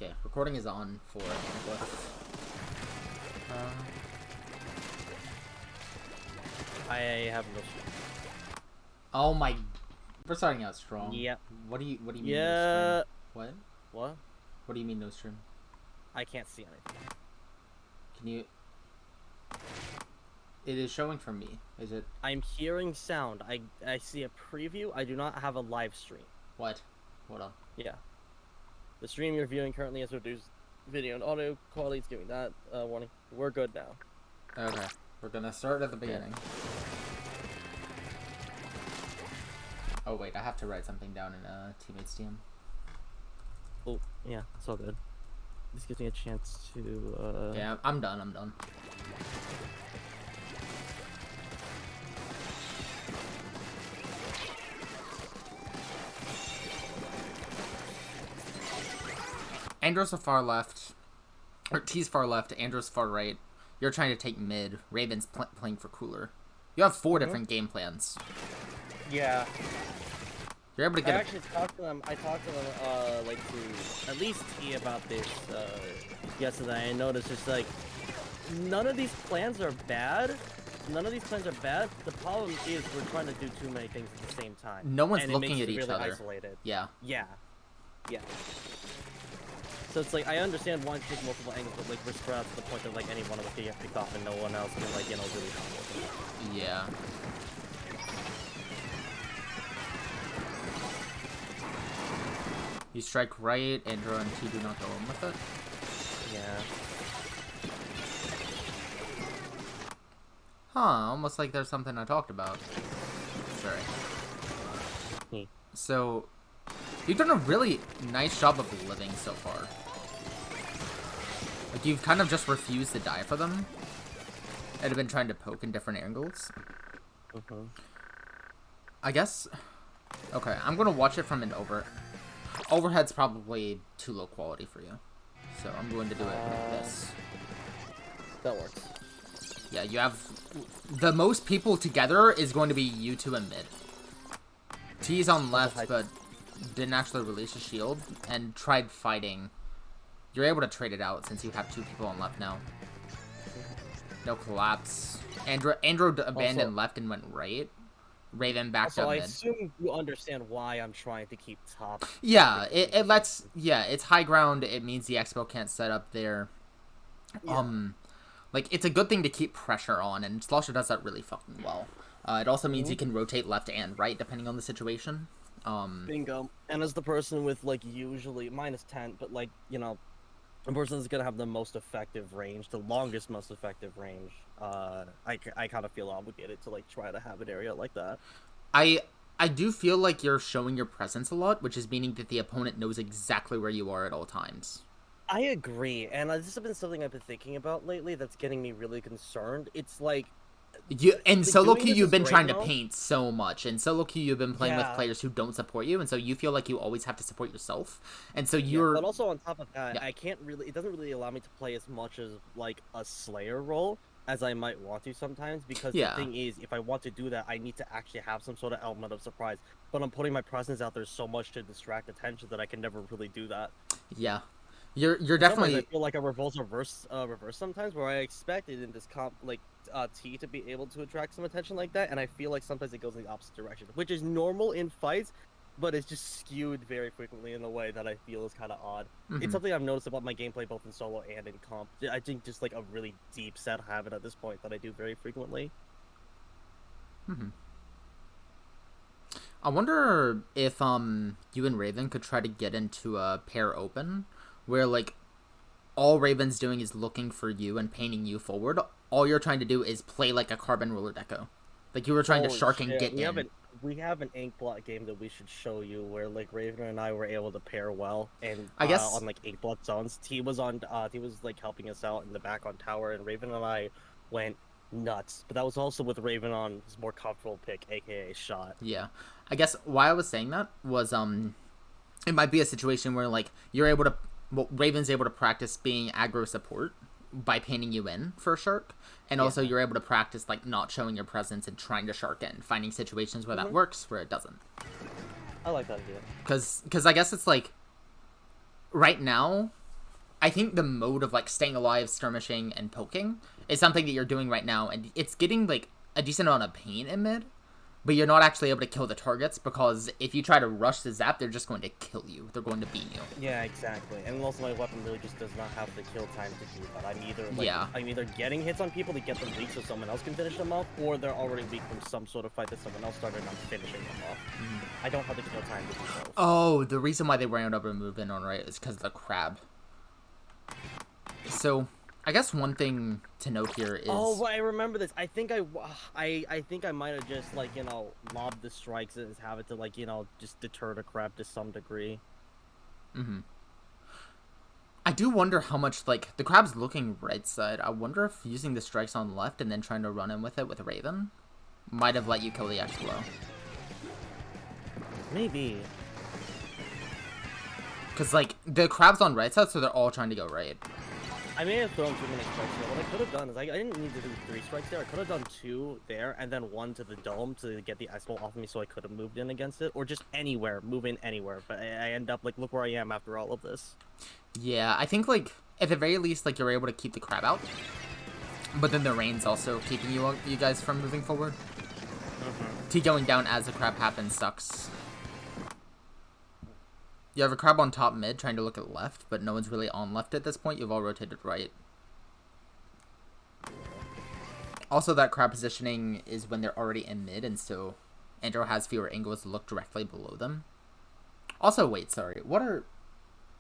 Okay, recording is on for Anaglyph. I have no stream. Oh my... We're starting out strong. Yep. What do you mean no Yeah. stream? What? What? What do you mean no stream? I can't see anything. Can you... It is showing from me. Is it... I'm hearing sound. I see a preview. I do not have a live stream. What? Hold on. Yeah. The stream you're viewing currently has reduced video and audio quality. It's giving that warning. We're good now. Okay. We're gonna start at the beginning. Oh wait, I have to write something down in teammates DM. Oh, yeah. It's all good. This gives me a chance to... Yeah, I'm done. Andrew's far left, or T's far left, Andrew's far right. You're trying to take mid. Raven's playing for cooler. You have 4 different game plans. Yeah. You're able to get. I actually talked to them. I talked to them, like to at least T about this yesterday. I noticed it's like none of these plans are bad. The problem is we're trying to do too many things at the same time. No one's and looking it at makes each it really other. Isolated. Yeah. Yeah. So it's like I understand wanting to take multiple angles, but like we're spread out to the point that like any one of us can get picked off and no one else can like really help. Yeah. You strike right, Andrew and T do not go in with it. Yeah. Huh, almost like there's something I talked about. Sorry. So, you've done a really nice job of living so far. Like, you've kind of just refused to die for them. And have been trying to poke in different angles. I guess... Okay, I'm gonna watch it from an overhead's probably too low quality for you. So I'm going to do it like this. That works. Yeah, you have... The most people together is going to be you two and mid. T's on left, but didn't actually release a shield and tried fighting. You're able to trade it out since you have 2 people on left now. No collapse. Andrew abandoned left and went right. Raven backed up mid. I assume you understand why I'm trying to keep top. Yeah, it lets... Yeah, it's high ground. It means the expo can't set up there. Yeah. Like, it's a good thing to keep pressure on, and Slosher does that really fucking well. It also means you can rotate left and right, depending on the situation. Bingo. And as the person with, like, usually -10, but, like, you know, the person that's going to have the most effective range, the longest, most effective range, I kind of feel obligated to, like, try to have an area like that. I do feel like you're showing your presence a lot, which is meaning that the opponent knows exactly where you are at all times. I agree, and this has been something I've been thinking about lately that's getting me really concerned. It's like... In solo queue, you've been trying to paint so much. In solo queue, you've been playing with players who don't support you, and so you feel like you always have to support yourself. And so you're... but also on top of that, I can't really... It doesn't really allow me to play as much as, like, a Slayer role as I might want to sometimes, because the thing is, if I want to do that, I need to actually have some sort of element of surprise. But I'm putting my presence out there so much to distract attention that I can never really do that. Yeah. You're definitely... I feel like a reverse sometimes, where I expected in this comp, like, T to be able to attract some attention like that, and I feel like sometimes it goes in the opposite direction, which is normal in fights, but it's just skewed very frequently in a way that I feel is kind of odd. It's something I've noticed about my gameplay both in solo and in comp. I think just like a really deep set habit at this point that I do very frequently. I wonder if you and Raven could try to get into a pair open, where like all Raven's doing is looking for you and painting you forward. All you're trying to do is play like a carbon roller deco. Like you were trying to shark and get in. We have an ink blot game that we should show you where like Raven and I were able to pair well, and I guess on like ink blot zones. T was like helping us out in the back on tower, and Raven and I went nuts. But that was also with Raven on his more comfortable pick, aka shot. Yeah, I guess why I was saying that was it might be a situation where like you're able to... Raven's able to practice being aggro support by painting you in for a shark, and also you're able to practice like not showing your presence and trying to shark in, finding situations where that works, where it doesn't. I like that idea. Because I guess it's like right now I think the mode of like staying alive, skirmishing, and poking is something that you're doing right now, and it's getting like a decent amount of pain in mid, but you're not actually able to kill the targets because if you try to rush the zap, they're just going to kill you. They're going to beat you. Yeah, exactly. And also my weapon really just does not have the kill time to do that. Yeah. I'm either getting hits on people to get them weak so someone else can finish them off, or they're already weak from some sort of fight that someone else started and I'm finishing them off. I don't have the kill time to do both. Oh, the reason why they ran up and moved in on right is because of the crab. So, I guess one thing to note here is... Oh, I remember this. I think I might have just, like, you know, lobbed the strikes and have it to, like, you know, just deter the crab to some degree. Mm-hmm. I do wonder how much, like, the crab's looking right side. I wonder if using the strikes on left and then trying to run in with it with Raven might have let you kill the X-Blow. Maybe. Because, like, the crab's on right side, so they're all trying to go right. I may have thrown too many strikes there. What I could have done is I didn't need to do 3 strikes there. I could have done 2 there and then 1 to the dome to get the X-Bolt off of me so I could have moved in against it. Or just anywhere, move in anywhere. But I end up, like, look where I am after all of this. Yeah, I think, like, at the very least, like, you're able to keep the crab out. But then the rain's also keeping you guys from moving forward. T going down as the crab happens sucks. You have a crab on top mid trying to look at left, but no one's really on left at this point. You've all rotated right. Also, that crab positioning is when they're already in mid, and so Andrew has fewer angles to look directly below them. Also, wait, sorry. What are...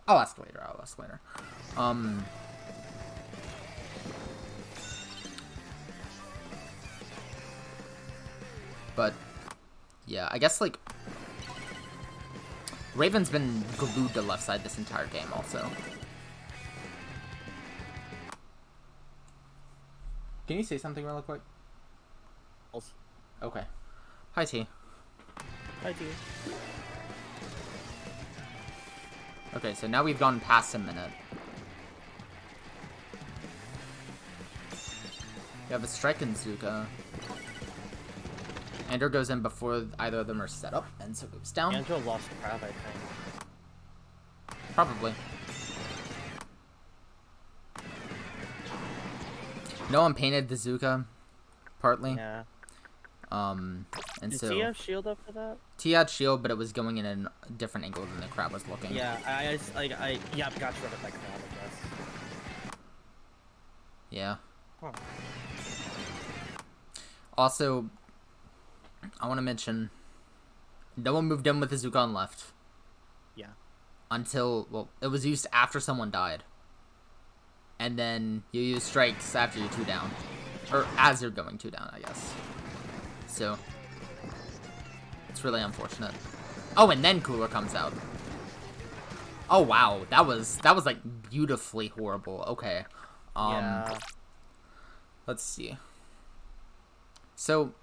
I'll ask later. But, yeah, I guess, like... Raven's been glued to left side this entire game, also. Can you say something real quick? Okay. Hi, T. Hi, T. Okay, so now we've gone past a minute. We have a strike in Zuka. Andrew goes in before either of them are set up, and so goes down. Andrew lost crab, I think. Probably. No one painted the Zuka, partly. Yeah. And Did so... T have shield up for that? T had shield, but it was going in a different angle than the crab was looking. Yeah, I got rid of that crab, I guess. Yeah. Huh. Also, I want to mention, no one moved in with the Zuka on left. Yeah. Until, well, it was used after someone died. And then you use strikes after you're 2 down. Or as you're going 2 down, I guess. So, it's really unfortunate. Oh, and then Cooler comes out. Oh, wow. That was like, beautifully horrible. Okay. Yeah. Let's see. So,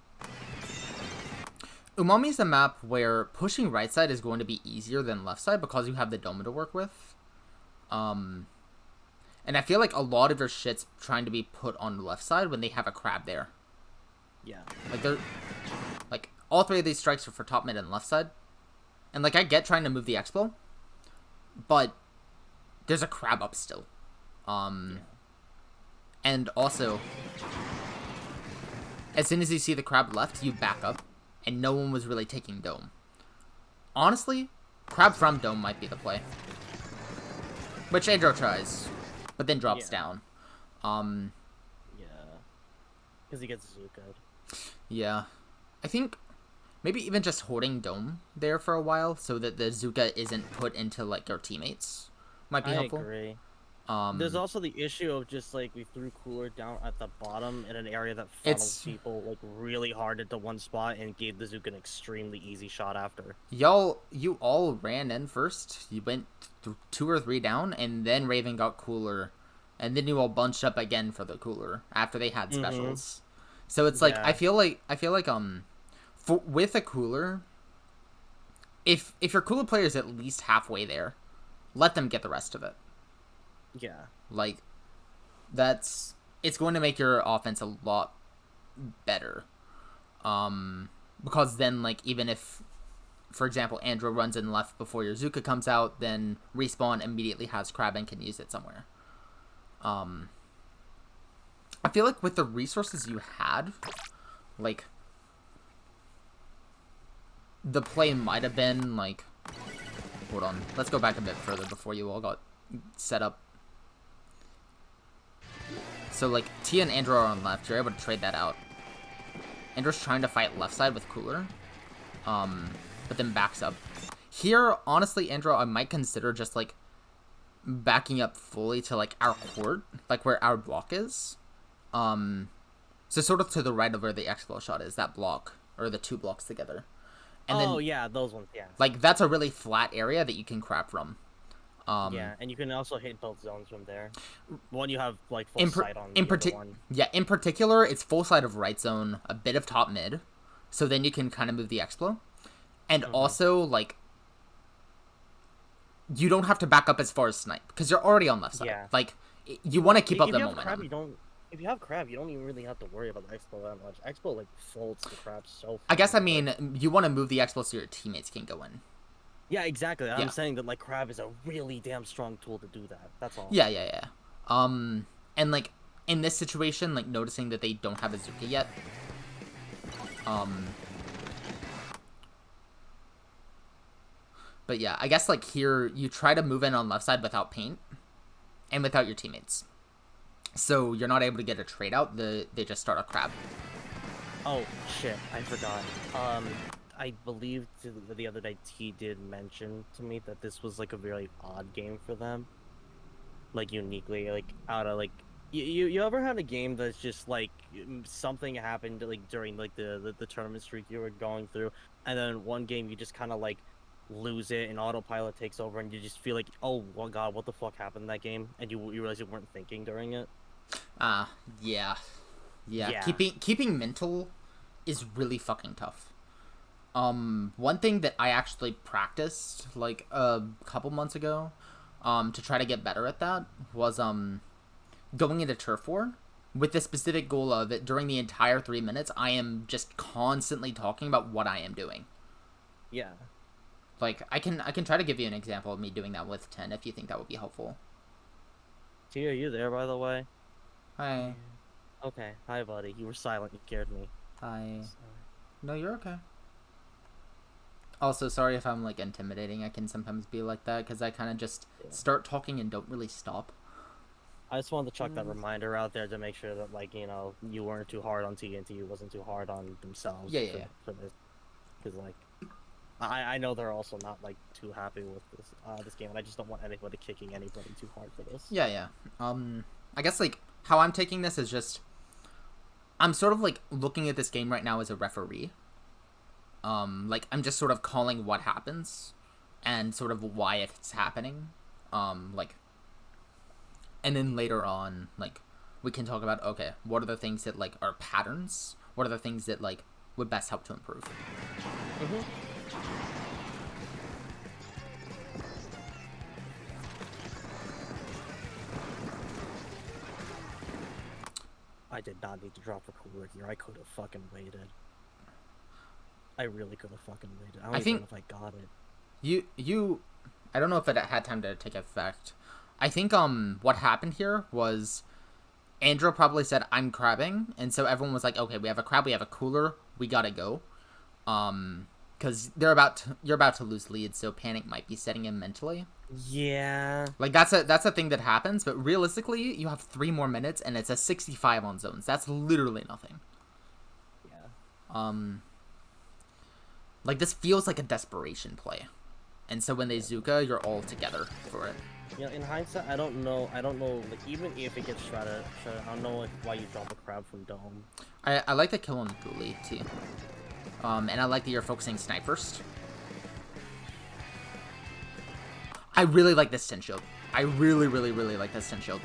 Umami is a map where pushing right side is going to be easier than left side because you have the dome to work with. And I feel like a lot of your shit's trying to be put on the left side when they have a crab there. Yeah. Like, they're... Like, all 3 of these strikes are for top, mid, and left side. And, like, I get trying to move the expo, but there's a crab up still. And also, as soon as you see the crab left, you back up, and no one was really taking dome. Honestly, crab from dome might be the play. Which Andrew tries, but then drops down. Yeah. Because he gets Zuko'd. Yeah. I think maybe even just holding dome there for a while so that the Zuka isn't put into, like, your teammates might be helpful. I agree. There's also the issue of just, like, we threw Cooler down at the bottom in an area that funnels people, like, really hard into one spot and gave the Zuka an extremely easy shot after. You all ran in first. You went 2 or 3 down, and then Raven got Cooler, and then you all bunched up again for the Cooler after they had specials. So it's like, I feel like with a Cooler, if your Cooler player is at least halfway there, let them get the rest of it. Yeah. Like, it's going to make your offense a lot better. Because then, like, even if for example, Andrew runs in left before your Zuka comes out, then respawn immediately has crab and can use it somewhere. I feel like with the resources you had, like, the play might have been, like... Hold on. Let's go back a bit further before you all got set up. So, like, Tia and Andrew are on left. You're able to trade that out. Andrew's trying to fight left side with Cooler. But then backs up. Here, honestly, Andrew, I might consider just, like, backing up fully to, like, our court. Like, where our block is. So sort of to the right of where the exfil shot is. That block. Or the 2 blocks together. And oh, then, yeah, those ones, yeah. like, that's a really flat area that you can crab from. Yeah, and you can also hit both zones from there. One you have, like, full sight on, one. Yeah, in particular, it's full sight of right zone, a bit of top mid. So then you can kind of move the explo. And also, like, you don't have to back up as far as snipe, because you're already on left side. Yeah. Like, you want to keep up the momentum. momentum. If you have crab, you don't even really have to worry about the expo that much. Expo, like, folds the crab so I guess, I mean, you want to move the expo so your teammates can go in. Yeah, exactly. I'm saying that, like, crab is a really damn strong tool to do that. That's all. Yeah. And, like, in this situation, like, noticing that they don't have a Zuka yet. But yeah, I guess, like, here, you try to move in on left side without paint. And without your teammates. So you're not able to get a trade out. They just start a crab. Oh, shit. I forgot. I believe the other day T did mention to me that this was, like, a very odd game for them. Like, uniquely, like, out of, like... You ever had a game that's just, like, something happened, like, during, like, the tournament streak you were going through, and then one game you just kind of, like, lose it and autopilot takes over and you just feel like, oh, well, God, what the fuck happened in that game? And you realize you weren't thinking during it? Yeah. Keeping mental is really fucking tough. One thing that I actually practiced, like, a couple months ago, to try to get better at that was, going into turf war with the specific goal of it during the entire 3 minutes, I am just constantly talking about what I am doing. Yeah. Like, I can try to give you an example of me doing that with 10 if you think that would be helpful. T, are you there, by the way? Hi. Okay. Hi, buddy. You were silent. You scared me. Hi. No, you're okay. Also, sorry if I'm, like, intimidating. I can sometimes be like that, because I kind of just start talking and don't really stop. I just wanted to chuck that reminder out there to make sure that, like, you know, you weren't too hard on TNT, wasn't too hard on themselves for this. Because, like, I know they're also not, like, too happy with this game, and I just don't want anybody kicking anybody too hard for this. Yeah. I guess, like, how I'm taking this is just... I'm sort of, like, looking at this game right now as a referee. Like, I'm just sort of calling what happens and sort of why it's happening. Like... And then later on, like, we can talk about, okay, what are the things that, like, are patterns? What are the things that, like, would best help to improve? I did not need to drop a cooler here. I could have fucking waited. I really could have fucking waited. I don't even know if I got it. You... I don't know if it had time to take effect. I think, what happened here was Andrew probably said, I'm crabbing, and so everyone was like, okay, we have a crab, we have a cooler, we gotta go. Because you're about to lose leads, so panic might be setting in mentally. Yeah. Like, that's a thing that happens, but realistically, you have 3 more minutes, and it's a 65 on zones. That's literally nothing. Yeah. Like, this feels like a desperation play. And so when they Zuka, you're all together for it. You know, in hindsight, I don't know, like, even if it gets shredded, I don't know, like, why you drop a crab from Dome. I like the kill on Ghoulie, too. And I like that you're focusing Snipe first. I really like this Stun Shield. I really like this Stun Shield.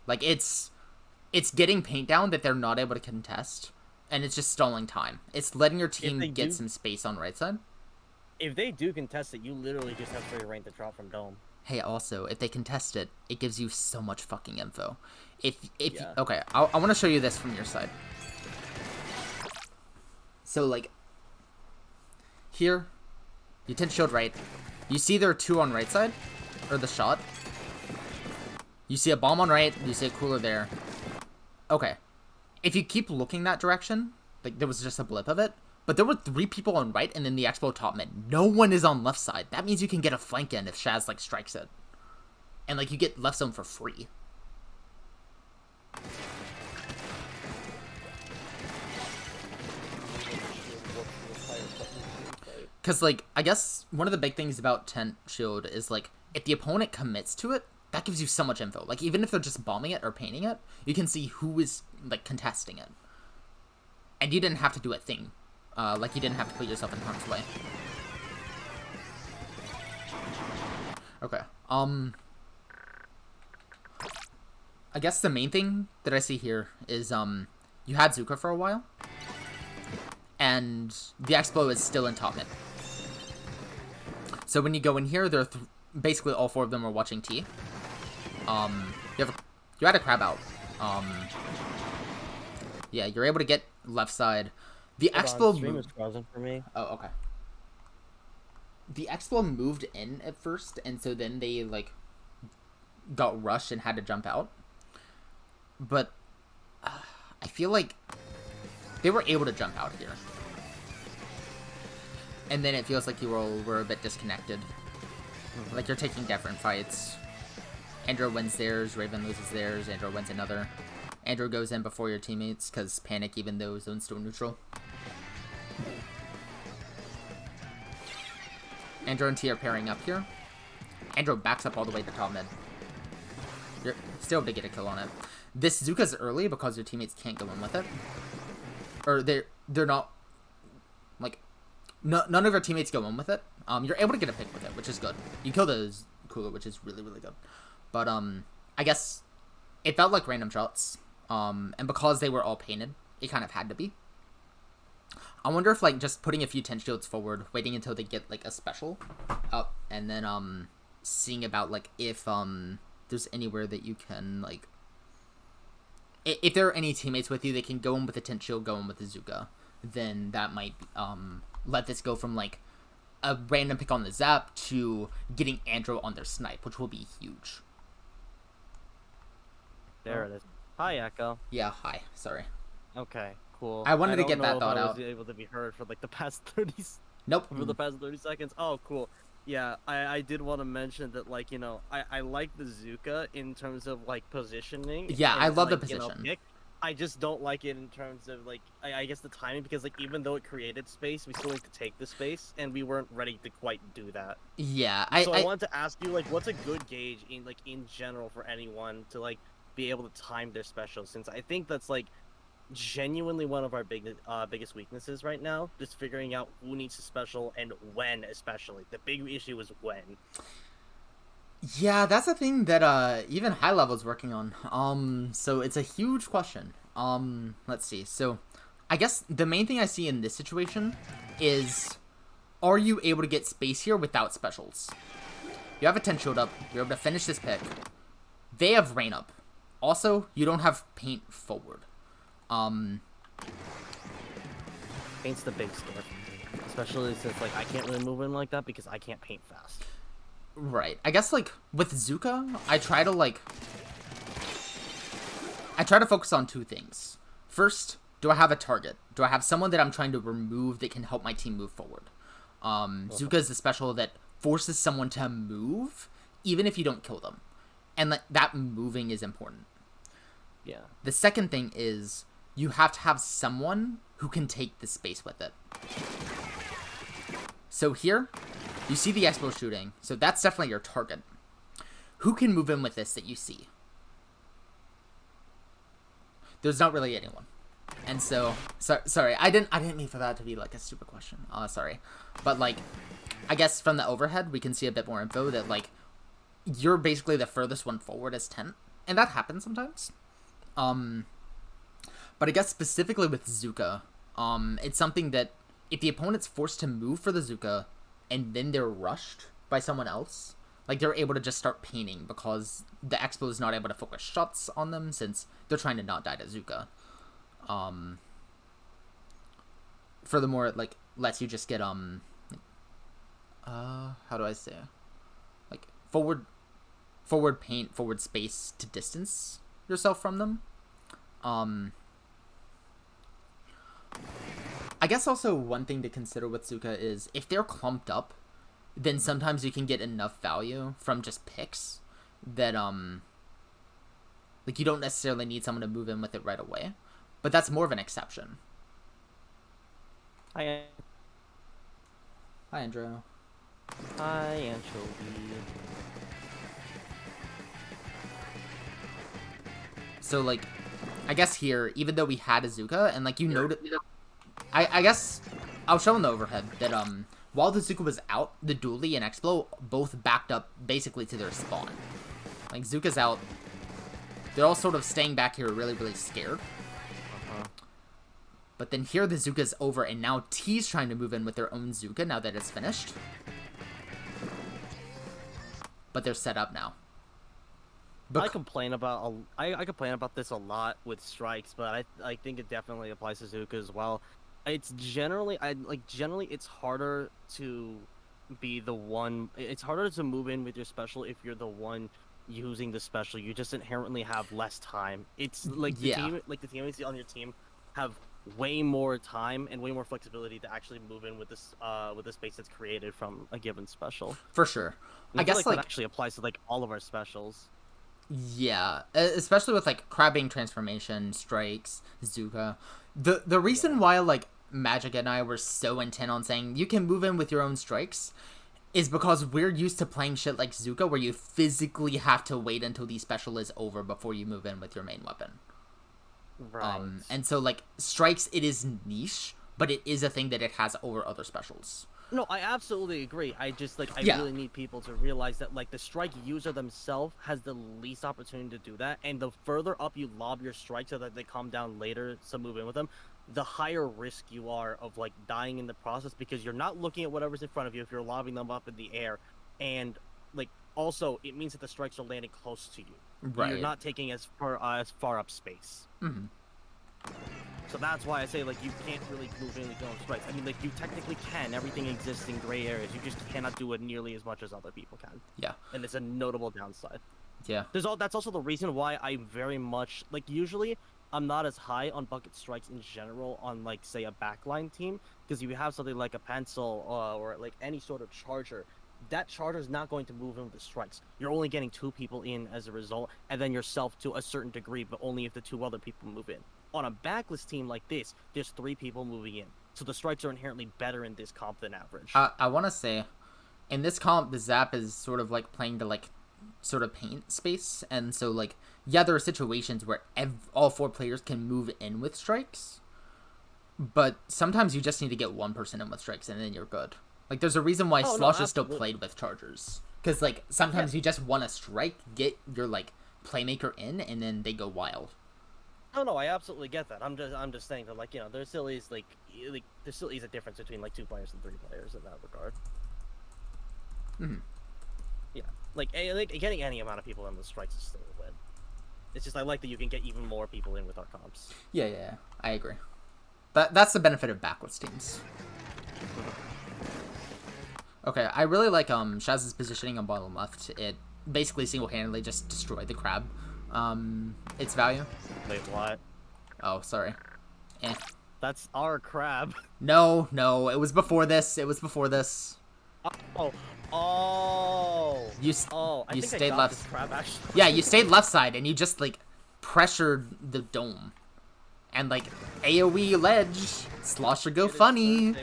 Like, it's getting paint down that they're not able to contest, and it's just stalling time. It's letting your team get some space on right side. If they do contest it, you literally just have free reign to drop from Dome. Hey, also, if they contest it, it gives you so much fucking info. Okay, I want to show you this from your side. So, like, Here, you 10 shield right. You see there are 2 on right side, or the shot. You see a bomb on right, you see a cooler there. Okay. If you keep looking that direction, like there was just a blip of it, but there were 3 people on right and then the Expo top mid. No one is on left side. That means you can get a flank in if Shaz like strikes it. And like you get left zone for free. Because, like, I guess one of the big things about Tent Shield is, like, if the opponent commits to it, that gives you so much info. Like, even if they're just bombing it or painting it, you can see who is, like, contesting it. And you didn't have to do a thing. Like, you didn't have to put yourself in harm's way. Okay. I guess the main thing that I see here is, you had Zuka for a while. And the Expo is still in top mid. So when you go in here, there are basically all 4 of them are watching T. You had a crab out. Yeah, you're able to get left side. The Expo stream is frozen for me. Oh, okay. The Expo moved in at first, and so then they like got rushed and had to jump out. But I feel like they were able to jump out here. And then it feels like you all were a bit disconnected. Like you're taking different fights. Andrew wins theirs, Raven loses theirs, Andrew wins another. Andrew goes in before your teammates because panic even though zone's still neutral. Andrew and T are pairing up here. Andrew backs up all the way to top mid. You're still able to get a kill on it. This Zuka's early because your teammates can't go in with it. Or they're not like none of your teammates go in with it. You're able to get a pick with it, which is good. You kill the cooler, which is really, really good. But I guess it felt like random shots. And because they were all painted, it kind of had to be. I wonder if like just putting a few 10 shields forward, waiting until they get like a special up, and then seeing about like if there's anywhere that you can like if there are any teammates with you that can go in with a 10 shield, go in with the Zuka, then that might let this go from like a random pick on the Zap to getting Andrew on their snipe, which will be huge. There it is. Hi, Echo. Yeah, hi. Sorry. Okay, cool. I wanted to get that thought I out. was able to be heard for like the past 30. Nope. For the past 30 seconds. Oh, cool. Yeah, I did want to mention that, like, you know, I like the Zuka in terms of like positioning. Yeah, and, I love the like, you know, position. pick. I just don't like it in terms of like I guess the timing, because like even though it created space, we still need to take the space, and we weren't ready to quite do that. Yeah, I wanted to ask you, like, what's a good gauge in general for anyone to like be able to time their special, since I think that's like genuinely one of our biggest weaknesses right now, just figuring out who needs a special and when. Especially the big issue is when. Yeah, that's a thing that even high level's working on. So it's a huge question. Let's see. So I guess the main thing I see in this situation is, are you able to get space here without specials? You have a 10 shield up, you're able to finish this pick. They have rain up. Also, you don't have paint forward. Paint's the big scare for me, especially since like I can't really move in like that because I can't paint fast. Right. I guess like with Zuka, I try to focus on 2 things. First, do I have a target? Do I have someone that I'm trying to remove that can help my team move forward? Zuka is the special that forces someone to move even if you don't kill them. And like that moving is important. Yeah. The second thing is you have to have someone who can take the space with it. So here, you see the Expo shooting, so that's definitely your target. Who can move in with this that you see? There's not really anyone. And so sorry, I didn't mean for that to be like a stupid question. Sorry. But like I guess from the overhead we can see a bit more info that like you're basically the furthest one forward as Tent. And that happens sometimes. But I guess specifically with Zuka, it's something that if the opponent's forced to move for the Zuka and then they're rushed by someone else, like they're able to just start painting because the Expo is not able to focus shots on them since they're trying to not die to Zuka. Furthermore, it like lets you just get how do I say? Like, forward paint, forward space to distance yourself from them. I guess also one thing to consider with Zuka is if they're clumped up, then sometimes you can get enough value from just picks that like you don't necessarily need someone to move in with it right away, but that's more of an exception. Hi, Andrew. hi, Anchovy. So like, I guess here, even though we had Azuka and like you noted, I guess I'll show in the overhead that while the Zuka was out, the Dually and Explo both backed up basically to their spawn. Like Zuka's out. They're all sort of staying back here really, really scared. But then here the Zuka's over, and now T's trying to move in with their own Zuka now that it's finished. But they're set up now. I complain about this a lot with strikes, but I think it definitely applies to Zuka as well. It's generally it's harder to be the one. It's harder to move in with your special if you're the one using the special. You just inherently have less time. It's like the teammates on your team have way more time and way more flexibility to actually move in with this with the space that's created from a given special. For sure. And I guess like that actually applies to like all of our specials. Yeah, especially with like crabbing transformation, strikes, Zuka. The reason why like Magic and I were so intent on saying you can move in with your own strikes is because we're used to playing shit like Zuka where you physically have to wait until the special is over before you move in with your main weapon. Right. And so like strikes, it is niche, but it is a thing that it has over other specials. No, I absolutely agree. I just really need people to realize that like the strike user themselves has the least opportunity to do that, and the further up you lob your strike so that they come down later to move in with them, the higher risk you are of like dying in the process because you're not looking at whatever's in front of you if you're lobbing them up in the air, and like also it means that the strikes are landing close to you. Right. You're not taking as far up space. Mm-hmm. So that's why I say, like, you can't really move in with your own strikes. I mean, like, you technically can. Everything exists in gray areas. You just cannot do it nearly as much as other people can. Yeah. And it's a notable downside. Yeah. That's also the reason why I very much, like, usually I'm not as high on bucket strikes in general on, like, say, a backline team. Because if you have something like a pencil or, like, any sort of charger, that charger is not going to move in with the strikes. You're only getting 2 people in as a result, and then yourself to a certain degree, but only if the 2 other people move in. On a backless team like this, there's 3 people moving in. So the strikes are inherently better in this comp than average. I want to say, in this comp, the Zap is sort of like playing to like sort of paint space. And so like, yeah, there are situations where all 4 players can move in with strikes. But sometimes you just need to get 1 person in with strikes and then you're good. Like there's a reason why Slosh is still played with chargers. Because like sometimes you just want to strike, get your like playmaker in, and then they go wild. Oh no, I absolutely get that. I'm just saying that, like, you know, there still is there still is a difference between like 2 players and 3 players in that regard. Mm-hmm. Yeah, like getting any amount of people in the strikes is still a win. It's just I like that you can get even more people in with our comps. Yeah, I agree. That's the benefit of backless teams. Okay, I really like Shaz's positioning on bottom left. It basically single-handedly just destroyed the crab. Its value. Wait, what? Oh, sorry. That's our crab. No, it was before this. Oh. You I think stayed I got left. This crab, actually. Yeah, you stayed left side, and you just like pressured the dome, and like AOE ledge. Slosher go funny.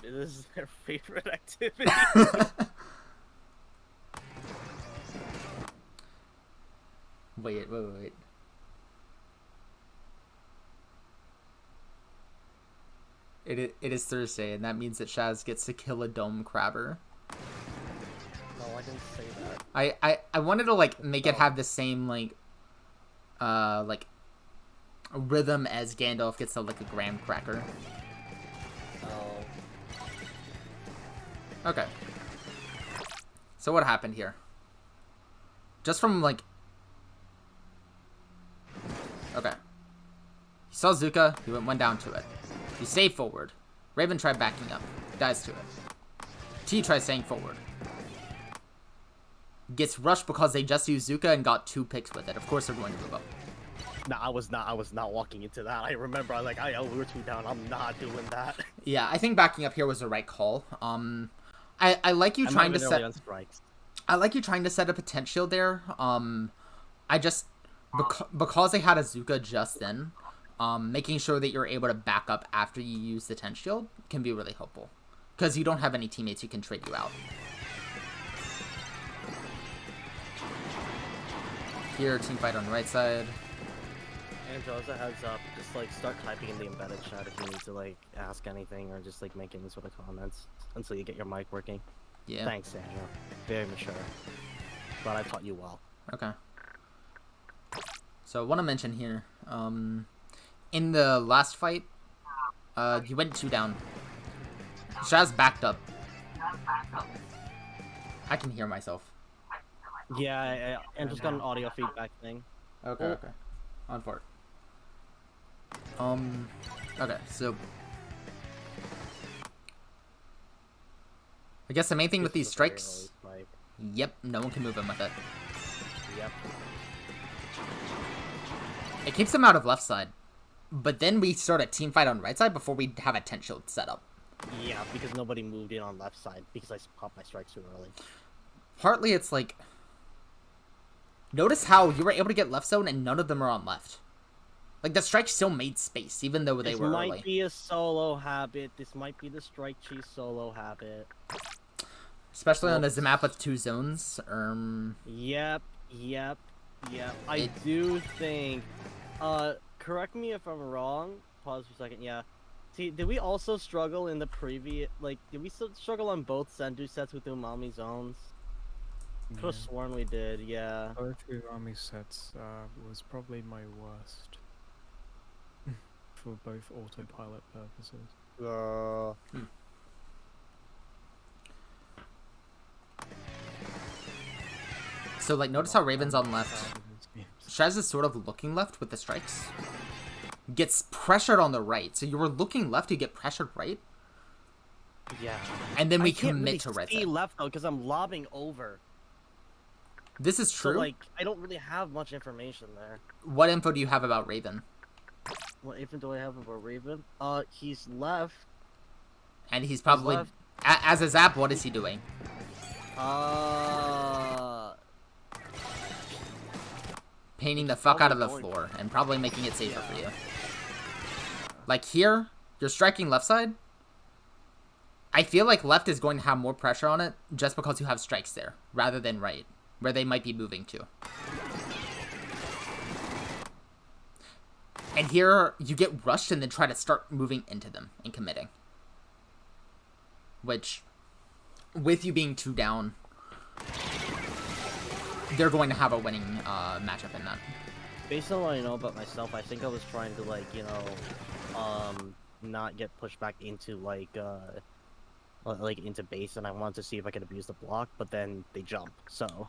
It is their favorite activity. Wait. It is Thursday, and that means that Shaz gets to kill a dome crabber. No, I didn't say that. I wanted to like make it have the same like rhythm as Gandalf gets to like a graham cracker. Oh. Okay. So what happened here? Just from like... Okay. He saw Zuka, he went down to it. He stayed forward. Raven tried backing up. Dies to it. T tries staying forward. Gets rushed because they just used Zuka and got 2 picks with it. Of course they're going to move up. No, I was not walking into that. I remember, we were 2 down. I'm not doing that. Yeah, I think backing up here was the right call. I like you trying to set. I like you trying to set a potential there. I just because they had a Zuka just then, making sure that you're able to back up after you use the tent shield can be really helpful, because you don't have any teammates who can trade you out. Here, team fight on the right side. And as a heads up, just like start typing in the embedded chat if you need to like ask anything or just like make any sort of comments until you get your mic working. Yeah. Thanks, Andrew. Very mature. But I taught you well. Okay. So I want to mention here, in the last fight, you went 2 down. Shaz backed up. I can hear myself. Yeah, Andrew's got an audio feedback thing. Okay, okay. On for it. Okay, so I guess the main thing with these strikes. Yep, no one can move him with it. Yep. It keeps them out of left side, but then we start a team fight on right side before we have a tent shield set up. Yeah, because nobody moved in on left side because I popped my strikes too early. Partly it's like, notice how you were able to get left zone and none of them are on left. Like, the strike still made space, even though they were early. This might be a solo habit. This might be the strike cheese solo habit. Especially on a map with 2 zones. Yep. I do think... correct me if I'm wrong. Pause for a second, yeah. See, did we also struggle in the previous... Like, did we still struggle on both Sendu sets with Umami zones? Could have sworn we did, yeah. Both Umami sets was probably my worst. For both autopilot purposes. So, like, notice how Raven's on left. Shaz is sort of looking left with the strikes. Gets pressured on the right. So you were looking left, you get pressured right. Yeah. And then we I can't commit really to right see side. left though, because I'm lobbing over. This is true. So, like, I don't really have much information there. What info do you have about Raven? What info do I have about Raven? He's left. And he's probably... As a Zap, what is he doing? Painting the fuck out of the floor, and probably making it safer for you. Like here, you're striking left side. I feel like left is going to have more pressure on it, just because you have strikes there, rather than right, where they might be moving to. And here, you get rushed and then try to start moving into them and committing. Which, with you being 2 down, they're going to have a winning matchup in that. Based on what I know about myself, I think I was trying to, like, you know, not get pushed back into, like into base, and I wanted to see if I could abuse the block, but then they jump, so...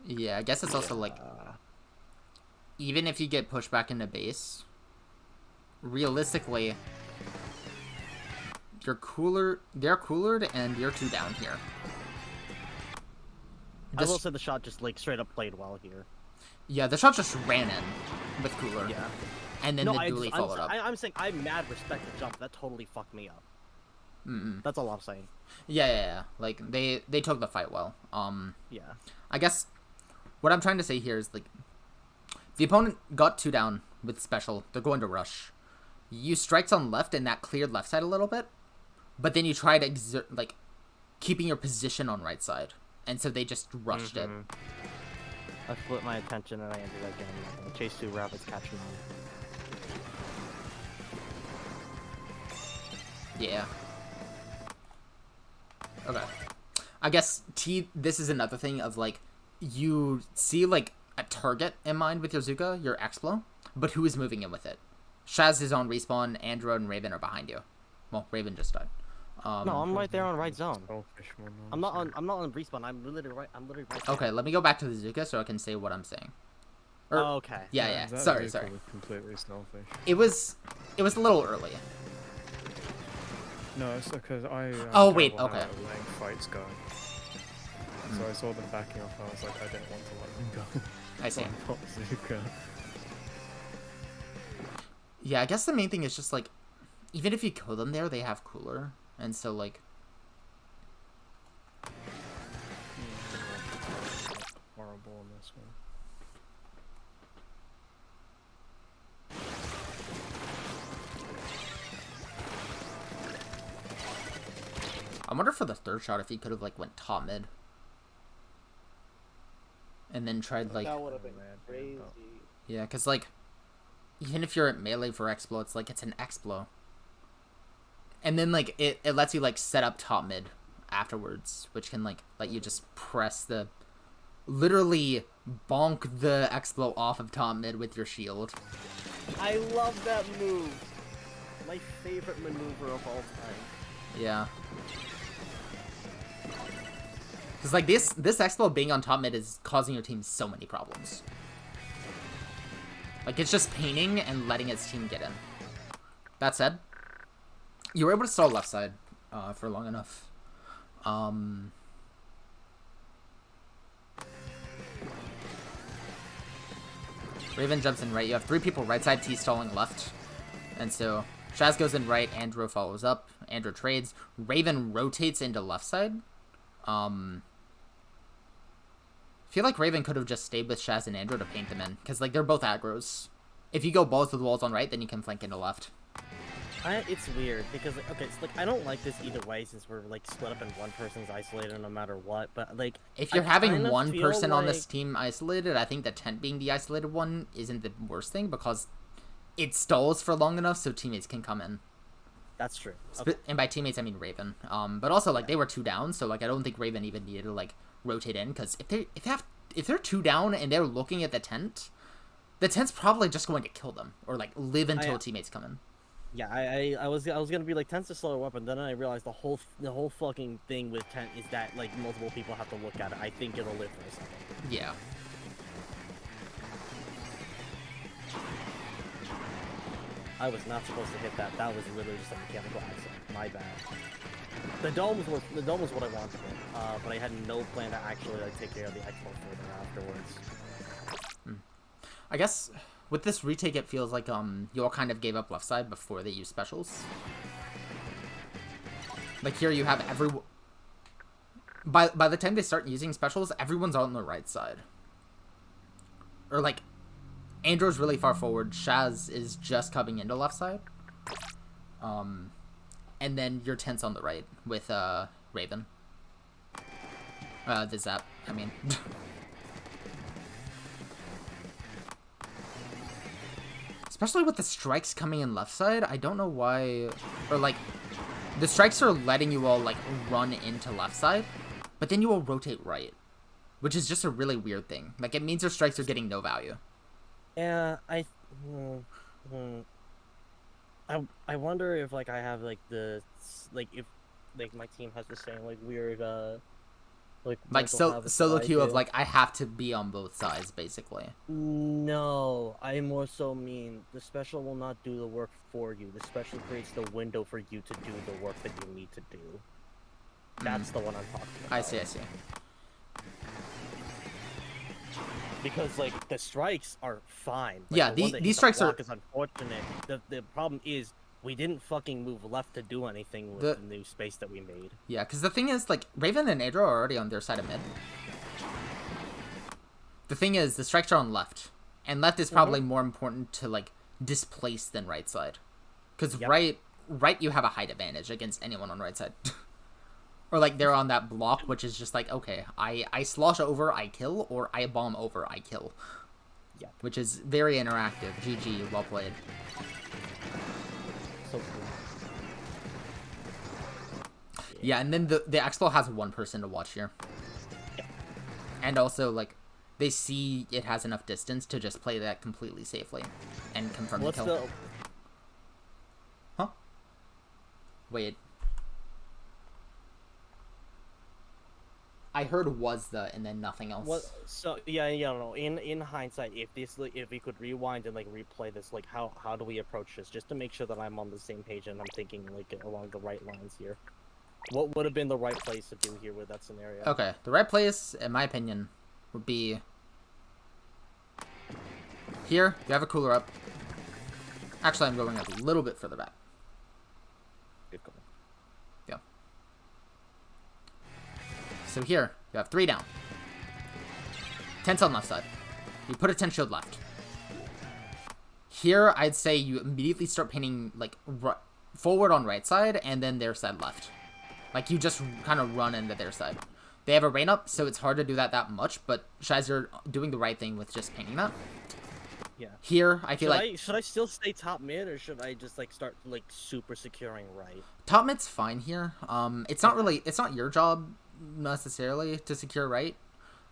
Yeah, I guess it's also, like, even if you get pushed back into base, realistically, they're coolered, and you're 2 down here. I will say the shot just, like, straight up played well here. Yeah, the shot just ran in with cooler. Yeah. And then the dually followed up. I'm saying I mad respect the jump. That totally fucked me up. That's all I'm saying. Yeah. Like, they took the fight well. Yeah. I guess what I'm trying to say here is, like, the opponent got 2 down with special. They're going to rush. You strikes on left, and that cleared left side a little bit. But then you try to exert, like, keeping your position on right side. And so they just rushed it. I flipped my attention and I ended up getting chase 2 rabbits catching on. Yeah. Okay. I guess this is another thing of, like, you see, like, a target in mind with your Zuka, your Explo, but who is moving in with it? Shaz is on respawn, Andro and Raven are behind you. Well, Raven just died. No, I'm right there on right zone. I'm not on respawn. I'm literally right. Okay, let me go back to the Zuka so I can say what I'm saying. Okay. Yeah. Sorry. Completely selfish. It was a little early. No, it's because I. Oh, wait, travel okay. how letting fights go. So I saw them backing off. I was like, I didn't want to let them go. I see. So I bought Zuka. Yeah, I guess the main thing is just, like, even if you kill them there, they have cooler. And so, like... Horrible on this one. I wonder for the third shot if he could have, like, went top mid. And then tried, like... That would have been crazy. Yeah, because, like, even if you're at melee for Explo, it's like, it's an Explo. And then, like, it lets you, like, set up top mid afterwards, which can, like, let you just press the... Literally bonk the Explo off of top mid with your shield. I love that move. My favorite maneuver of all time. Yeah. Because, like, this Explo being on top mid is causing your team so many problems. Like, it's just paining and letting its team get in. That said, you were able to stall left side for long enough. Raven jumps in right. You have 3 people right side, T stalling left. And so Shaz goes in right, Andrew follows up, Andrew trades. Raven rotates into left side. I feel like Raven could have just stayed with Shaz and Andrew to paint them in, because, like, they're both aggros. If you go both with walls on right, then you can flank into left. It's weird, because, like, okay, it's like, I don't like this either way, since we're, like, split up and one person's isolated no matter what, but, like... If you're I having kinda one feel person on like- this team isolated, I think the tent being the isolated one isn't the worst thing, because it stalls for long enough so teammates can come in. That's true. Okay. And by teammates, I mean Raven. But also, like, they were 2 down, so, like, I don't think Raven even needed to, like, rotate in, because if they're 2 down and they're looking at the tent's probably just going to kill them, or, like, live until teammates come in. Yeah, I was gonna be like, tent's a slower weapon, then I realized the whole fucking thing with tent is that, like, multiple people have to look at it. I think it'll live for a second. Yeah. I was not supposed to hit that. That was literally just a mechanical accident. My bad. The dome was what I wanted, but I had no plan to actually, like, take care of the expo further afterwards. I guess with this retake, it feels like you all kind of gave up left side before they used specials. Like, here you have by the time they start using specials, everyone's on the right side. Or, like, Andrew's really far forward. Shaz is just coming into left side. And then your tent's on the right with Raven. The Zap, I mean. Especially with the strikes coming in left side, I don't know why... Or, like, the strikes are letting you all, like, run into left side, but then you all rotate right, which is just a really weird thing. Like, it means your strikes are getting no value. Yeah, I wonder if, like, I have, like, if, like, my team has the same, like, weird, like mental habits that solo I queue of, do. like, I have to be on both sides, basically. No, I more so mean the special will not do the work for you. The special creates the window for you to do the work that you need to do. That's the one I'm talking about. I see. Because, like, the strikes are fine. Like, Yeah, the one that these hit the strikes are... block is unfortunate. The problem is we didn't fucking move left to do anything with the new space that we made. Yeah, because the thing is, like, Raven and Adro are already on their side of mid. The thing is, the strikes are on left. And left is probably more important to, like, displace than right side. Because right you have a height advantage against anyone on right side. Or, like, they're on that block, which is just like, okay, I slosh over, I kill, or I bomb over, I kill. Yeah. Which is very interactive. GG, well played. So cool. Yeah, and then the Expo has 1 person to watch here. Yeah. And also, like, they see it has enough distance to just play that completely safely and confirm the kill. Huh? Wait. I heard was the and then nothing else. What? So yeah, yeah, no. In hindsight, if this like, if we could rewind and like replay this, like how do we approach this, just to make sure that I'm on the same page and I'm thinking like along the right lines here. What would have been the right place to do here with that scenario? Okay, the right place, in my opinion, would be here. You have a cooler up. Actually, I'm going a little bit further back. Good call. Yeah. So here, you have 3 down. 10's on left side. You put a 10 shield left. Here, I'd say you immediately start painting, like, forward on right side, and then their side left. Like, you just kind of run into their side. They have a rain up, so it's hard to do that much, but Shaz, you're doing the right thing with just painting that. Yeah. Here, I feel should I still stay top mid, or should I just like start like super securing right? top mid's fine here. It's not your job necessarily to secure right.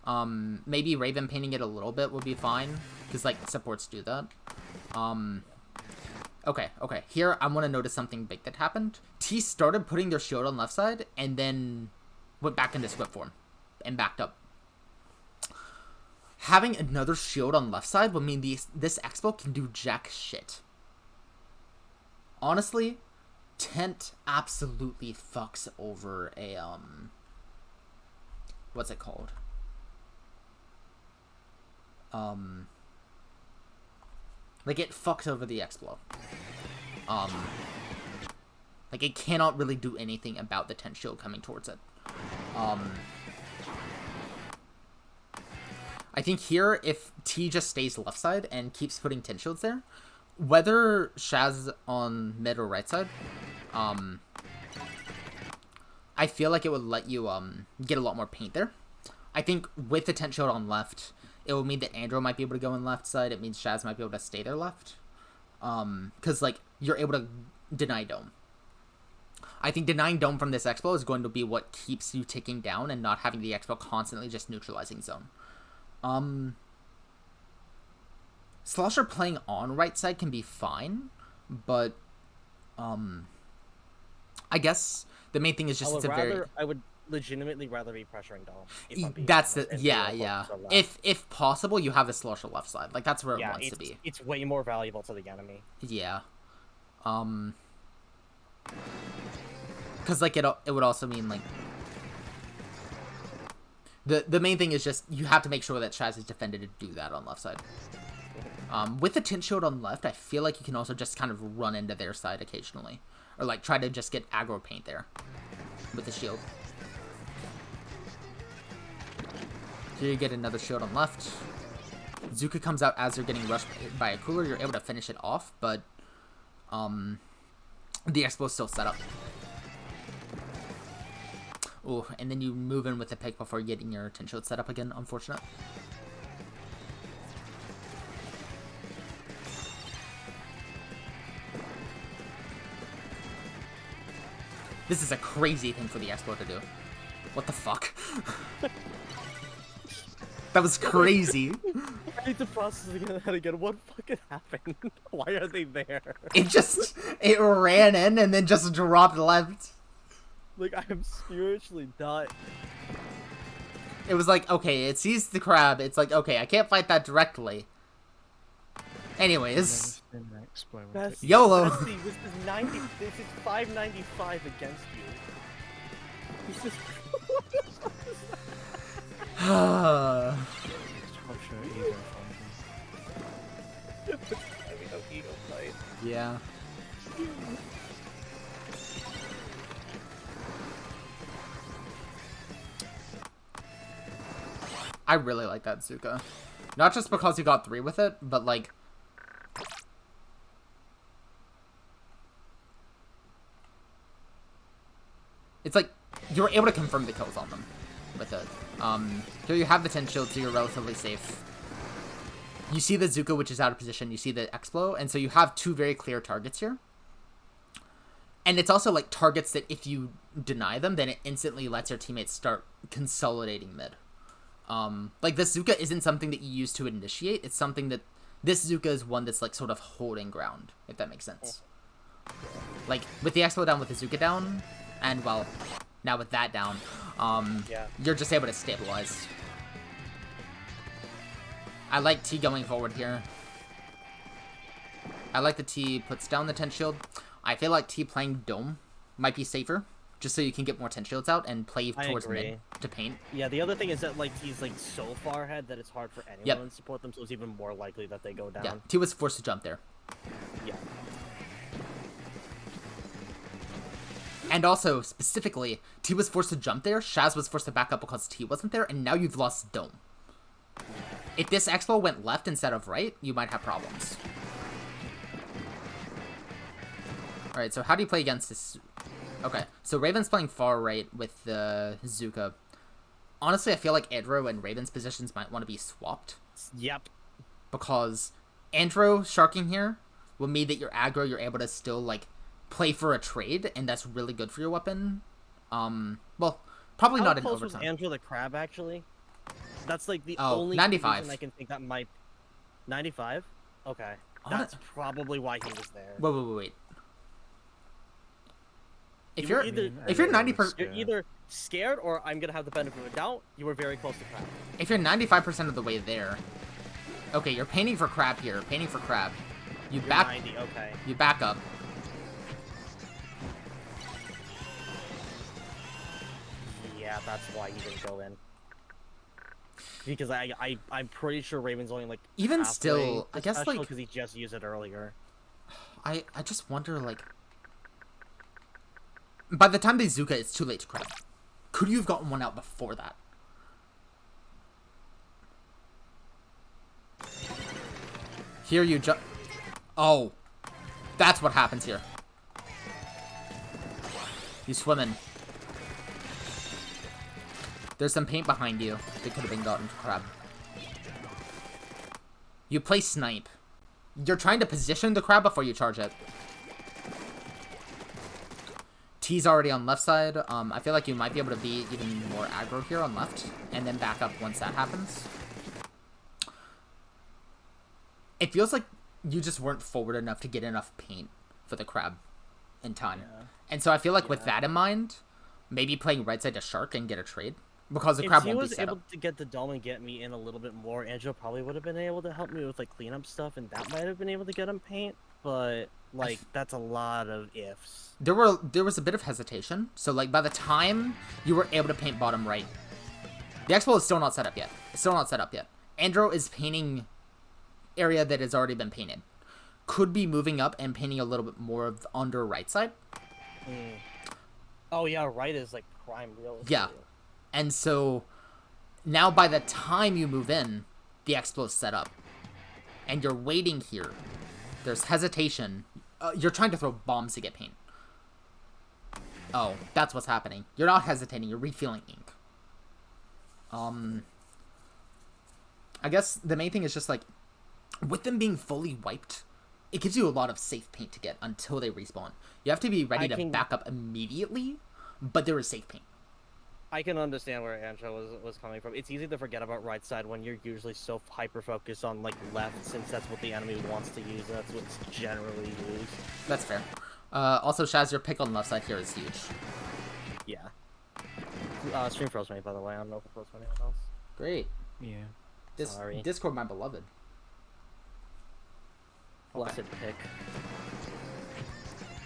Maybe Raven painting it a little bit would be fine, because like supports do that. Okay. Here, I want to notice something big that happened. T started putting their shield on left side, and then went back into squip form, and backed up. Having another shield on left side would mean this expo can do jack shit. Honestly, Tent absolutely fucks over a, what's it called? Like, it fucks over the Explo. Like, it cannot really do anything about the Tent shield coming towards it. I think here, if T just stays left side and keeps putting 10 shields there, whether Shaz on mid or right side, I feel like it would let you get a lot more paint there. I think with the 10 shield on left, it will mean that Andrew might be able to go on left side. It means Shaz might be able to stay there left. Because, like, you're able to deny dome. I think denying dome from this expo is going to be what keeps you ticking down and not having the expo constantly just neutralizing zone. Slosher playing on right side can be fine, but I guess the main thing is just I would legitimately rather be pressuring dome. That's the yeah. If possible, you have the Slosher left side. Like, that's where it wants to be. It's way more valuable to the enemy. Yeah. Because like it would also mean like the main thing is just you have to make sure that Shaz is defended to do that on left side. With the tint shield on left, I feel like you can also just kind of run into their side occasionally, or like try to just get aggro paint there with the shield. Here you get another shield on left. Zuka comes out as you're getting rushed by a cooler. You're able to finish it off, but the expo's still set up. Oh, and then you move in with the pick before getting your tin shield set up again. Unfortunate. This is a crazy thing for the expo to do. What the fuck? That was crazy. I need to process that again. What fucking happened? Why are they there? It ran in and then just dropped left. Like, I am spiritually not. It was like, okay, it sees the crab. It's like, okay, I can't fight that directly. Anyways. YOLO. Bestie, this is 90. This is 595 against you. This is. Yeah. I really like that Zuka. Not just because you got 3 with it, but like... It's like, you're able to confirm the kills on them with it. Here you have the 10 shields, so you're relatively safe. You see the Zuka, which is out of position. You see the Explo, and so you have 2 very clear targets here. And it's also like targets that if you deny them, then it instantly lets your teammates start consolidating mid. Like, this Zuka isn't something that you use to initiate. It's something that... This Zuka is one that's, like, sort of holding ground, if that makes sense. Like, with the Expo down, with the Zuka down, and, well, now with that down. Yeah. you're just able to stabilize. I like T going forward here. I like the T puts down the 10 shield. I feel like T playing Dome might be safer, just so you can get more 10 shields out and play towards mid to paint. Yeah, the other thing is that like he's like so far ahead that it's hard for anyone to support them, so it's even more likely that they go down. Yeah, T was forced to jump there. Yeah. And also, specifically, T was forced to jump there, Shaz was forced to back up because T wasn't there, and now you've lost Dome. If this Expo went left instead of right, you might have problems. Alright, so how do you play against this? Okay, so Raven's playing far right with the Zuka. Honestly, I feel like Andro and Raven's positions might want to be swapped. Yep. Because Andro sharking here will mean that your aggro, you're able to still, like, play for a trade, and that's really good for your weapon. Well, probably not in overtime. How Andro the Crab, actually? That's, like, the 95. reason I can think that might... 95? Okay. That's probably why he was there. Wait. If you're 90%, you're either scared or I'm gonna have the benefit of a doubt. You were very close to Crab. If you're 95% of the way there, okay, you're painting for Crab here. Painting for Crab. You You're back. 90, okay. You back up. Yeah, that's why he didn't go in. Because I'm pretty sure Raven's only like even still, I guess like because he just used it earlier. I just wonder like. By the time they Zuka, it's too late to Crab. Could you have gotten one out before that? Here you jump. Oh. That's what happens here. You swimming. There's some paint behind you that could have been gotten to Crab. You play Snipe. You're trying to position the Crab before you charge it. T's already on left side. I feel like you might be able to be even more aggro here on left, and then back up once that happens. It feels like you just weren't forward enough to get enough paint for the Crab in time. Yeah. And so I feel like with that in mind, maybe playing right side to Shark and get a trade. Because the Crab won't be set up. If he was able to get the dome and get me in a little bit more, Angelo probably would have been able to help me with like cleanup stuff, and that might have been able to get him paint. But like that's a lot of ifs. There was a bit of hesitation. So like by the time you were able to paint bottom right, the Expo is still not set up yet. It's still not set up yet. Andro is painting area that has already been painted. Could be moving up and painting a little bit more of the under right side. Oh yeah, right is like prime real estate. Yeah. And so now by the time you move in, the Expo is set up. And you're waiting here. There's hesitation. You're trying to throw bombs to get paint. Oh, that's what's happening. You're not hesitating, you're refilling ink. I guess the main thing is just like, with them being fully wiped, it gives you a lot of safe paint to get until they respawn. You have to be ready to back up immediately, but there is safe paint. I can understand where Angelo was coming from. It's easy to forget about right side when you're usually so hyper-focused on like left, since that's what the enemy wants to use. That's what's generally used. That's fair. Also, Shaz, your pick on left side here is huge. Yeah. Stream froze me, by the way. I don't know if it froze anyone else. Great. Yeah. Sorry. Discord, my beloved. Blessed pick.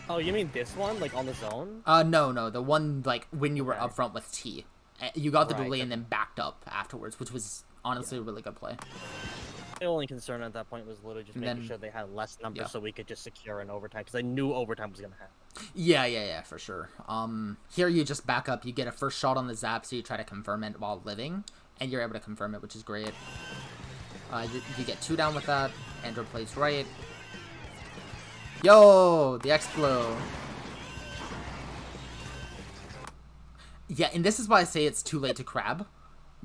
Oh, you mean this one? Like, on the zone? No. The one, like, when you were up front with T. You got the dually and then backed up afterwards, which was honestly a really good play. The only concern at that point was literally just making sure they had less numbers so we could just secure an overtime, because I knew overtime was going to happen. Yeah, for sure. Here you just back up. You get a first shot on the zap, so you try to confirm it while living, and you're able to confirm it, which is great. You get 2 down with that. Andrew plays right. Yo, the Explo. Yeah, and this is why I say it's too late to Crab.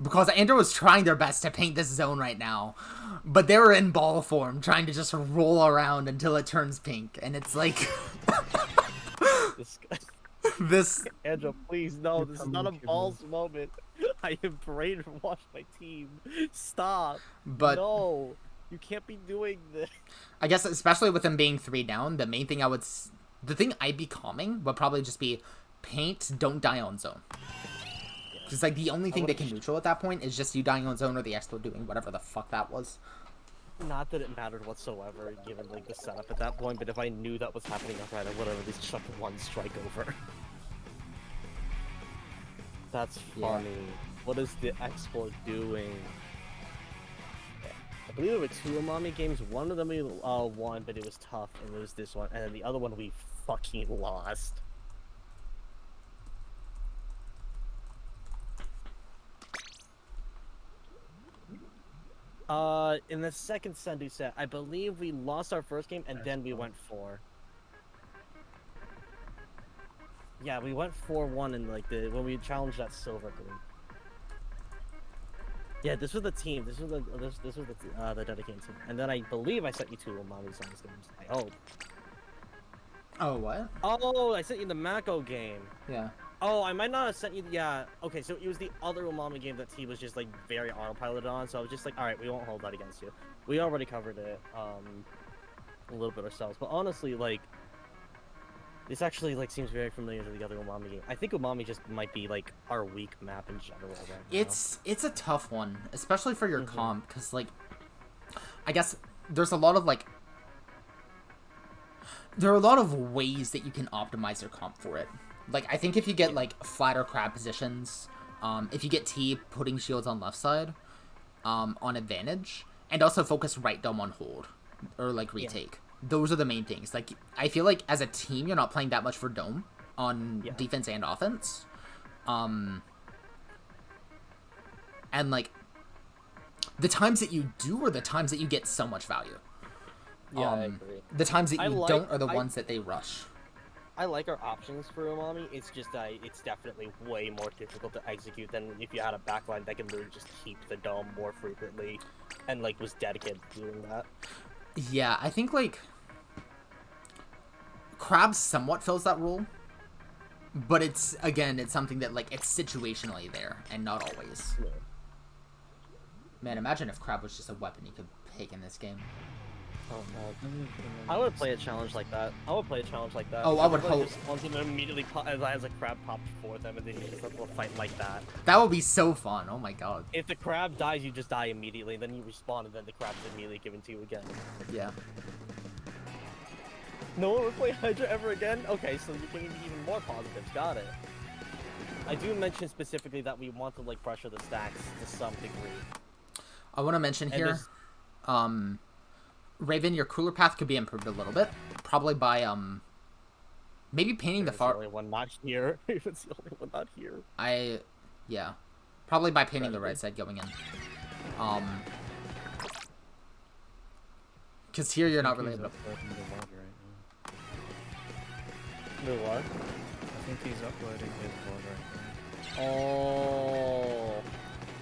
Because Andrew was trying their best to paint this zone right now. But they were in ball form, trying to just roll around until it turns pink. And it's like... this... Andrew, please, no, this is not a balls moment. I have brainwashed my team. Stop. But... No. You can't be doing this. I guess, especially with them being 3 down, the main thing I would... The thing I'd be calming would probably just be paint, don't die on zone. Because, like, the only thing they can would've- neutral at that point is just you dying on zone or the Explo doing whatever the fuck that was. Not that it mattered whatsoever, given like the setup at that point. But if I knew that was happening outright, I would have at least chucked one strike over. That's Yeah. funny. What is the Explo doing? I believe there were 2 Umami games. One of them we won, but it was tough, and it was this one. And then the other one we fucking lost. In the second Sendu set, I believe we lost our first game, and then we went 4. Yeah, we went 4-1 in like when we challenged that silver group. Yeah, this was the team. This was the dedicated team. And then I believe I sent you 2 Umamis on this game. I hope. Oh, what? Oh, I sent you the Mako game. Yeah. Oh, I might not have sent you. Yeah. Okay, so it was the other Umami game that he was just like very autopiloted on. So I was just like, all right, we won't hold that against you. We already covered it a little bit ourselves. But honestly, like, this actually like seems very familiar to the other Umami game. I think Umami just might be like our weak map in general right now. It's a tough one, especially for your comp, because like, I guess there's a lot of like, there are a lot of ways that you can optimize your comp for it. Like, I think if you get like flatter crab positions, if you get T putting shields on left side, on advantage, and also focus right dome on hold, or like retake. Those are the main things. Like, I feel like as a team, you're not playing that much for dome on defense and offense. And like, the times that you do are the times that you get so much value. Yeah, I agree. The times that you don't are the ones that they rush. I like our options for Umami. It's just it's definitely way more difficult to execute than if you had a backline that can literally just keep the dome more frequently, and like was dedicated to doing that. Yeah, I think like Crab somewhat fills that role, but it's something that like it's situationally there and not always. Yeah. Man, imagine if Crab was just a weapon you could pick in this game. Oh no. I would play a challenge like that. Oh, I would hope. Just wanted to immediately pop, as a crab popped for them, and then you just have a fight like that. That would be so fun. Oh my god. If the crab dies, you just die immediately, and then you respawn, and then the crab is immediately given to you again. Yeah. No one would play Hydra ever again? Okay, so you're bringing even more positives. Got it. I do mention specifically that we want to like pressure the stacks to some degree. I want to mention here, Raven, your cooler path could be improved a little bit, probably by maybe painting the far. The only one not here. It's the only one not here. Yeah, probably by painting the right side going in. Because here you're not really able to. The what? I think he's uploading his VOD right now. Oh.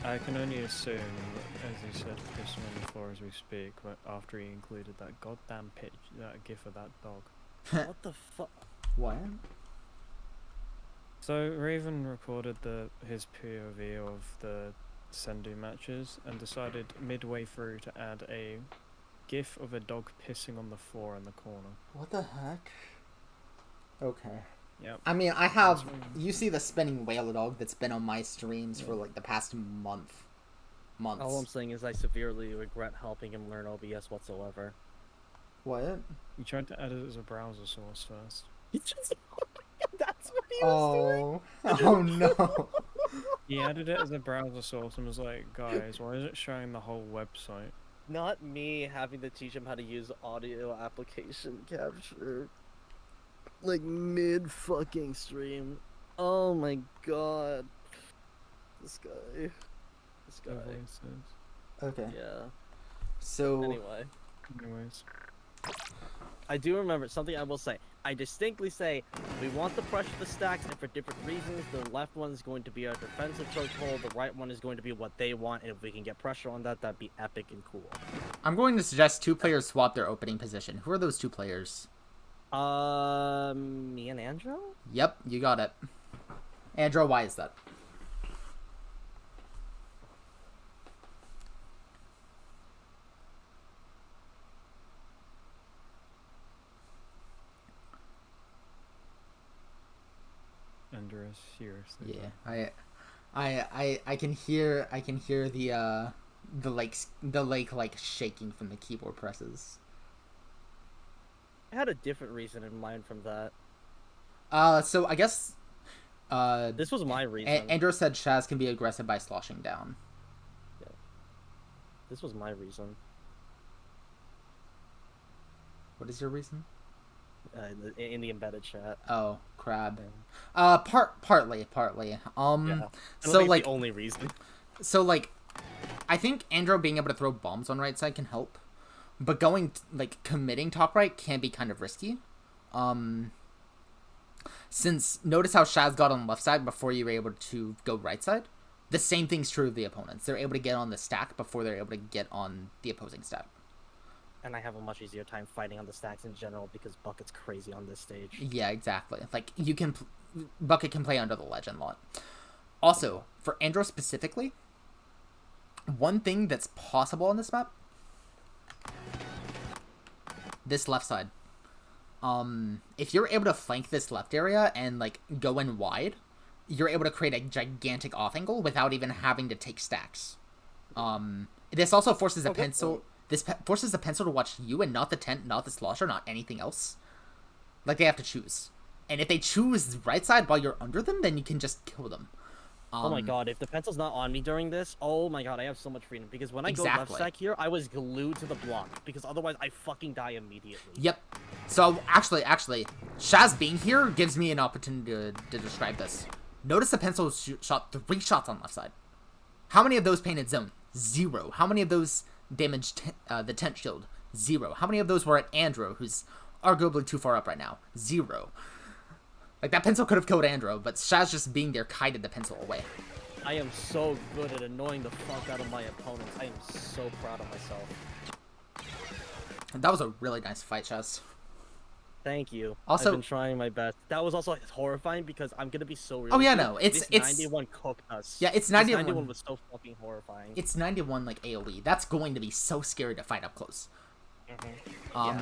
I can only assume, as he said, Chris on the floor as we speak, after he included that goddamn that gif of that dog. What the fuck? What? So Raven recorded his POV of the Sendu matches and decided midway through to add a gif of a dog pissing on the floor in the corner. What the heck? Okay. Yep. I mean, I have. You see the spinning whale dog that's been on my streams for like the past months. All I'm saying is I severely regret helping him learn OBS whatsoever. What? You tried to add it as a browser source first. That's what he was doing. Oh no. He added it as a browser source and was like, guys, why is it showing the whole website? Not me having to teach him how to use audio application capture. Like mid fucking stream. Oh my god. This guy. Okay. Yeah. So. Anyways. I do remember something I will say. I distinctly say we want to pressure the stacks, and for different reasons. The left one is going to be our defensive chokehold. The right one is going to be what they want, and if we can get pressure on that, that'd be epic and cool. I'm going to suggest 2 players swap their opening position. Who are those 2 players? Me and Andrew? Yep, you got it. Andrew, why is that? Andrew, seriously. Yeah, I can hear the lake like shaking from the keyboard presses. I had a different reason in mind from that. So I guess This was my reason. Andrew said Shaz can be aggressive by sloshing down. Yeah. This was my reason. What is your reason? In the embedded chat. Oh, crab. Yeah. Partly. Yeah. I don't So think like it's the only reason. So, like, I think Andro being able to throw bombs on right side can help, but committing top right can be kind of risky. Since, notice how Shaz got on left side before you were able to go right side? The same thing's true of the opponents. They're able to get on the stack before they're able to get on the opposing stack. And I have a much easier time fighting on the stacks in general because Bucket's crazy on this stage. Yeah, exactly. Like, Bucket can play under the legend lot. Also, for Andro specifically, one thing that's possible on this map, this left side. If you're able to flank this left area and like go in wide, you're able to create a gigantic off angle without even having to take stacks. This also forces a pencil. This forces a pencil to watch you and not the tent, not the slosher, not anything else. Like they have to choose, and if they choose right side while you're under them, then you can just kill them. Oh my god, if the pencil's not on me during this, oh my god, I have so much freedom. Because when I go left stack here, I was glued to the block. Because otherwise, I fucking die immediately. Yep. So, actually, Shaz being here gives me an opportunity to describe this. Notice the pencil shot 3 shots on left side. How many of those painted zone? 0. How many of those damaged the tent shield? 0. How many of those were at Andro, who's arguably too far up right now? 0. Like, that pencil could have killed Andro, but Shaz just being there kited the pencil away. I am so good at annoying the fuck out of my opponents. I am so proud of myself. That was a really nice fight, Shaz. Thank you. Also, I've been trying my best. That was also horrifying because I'm gonna be so real. Oh yeah, no, it's 91 cooked us. Yeah, it's 91. 91 was so fucking horrifying. It's 91 like AOE. That's going to be so scary to fight up close. Yeah.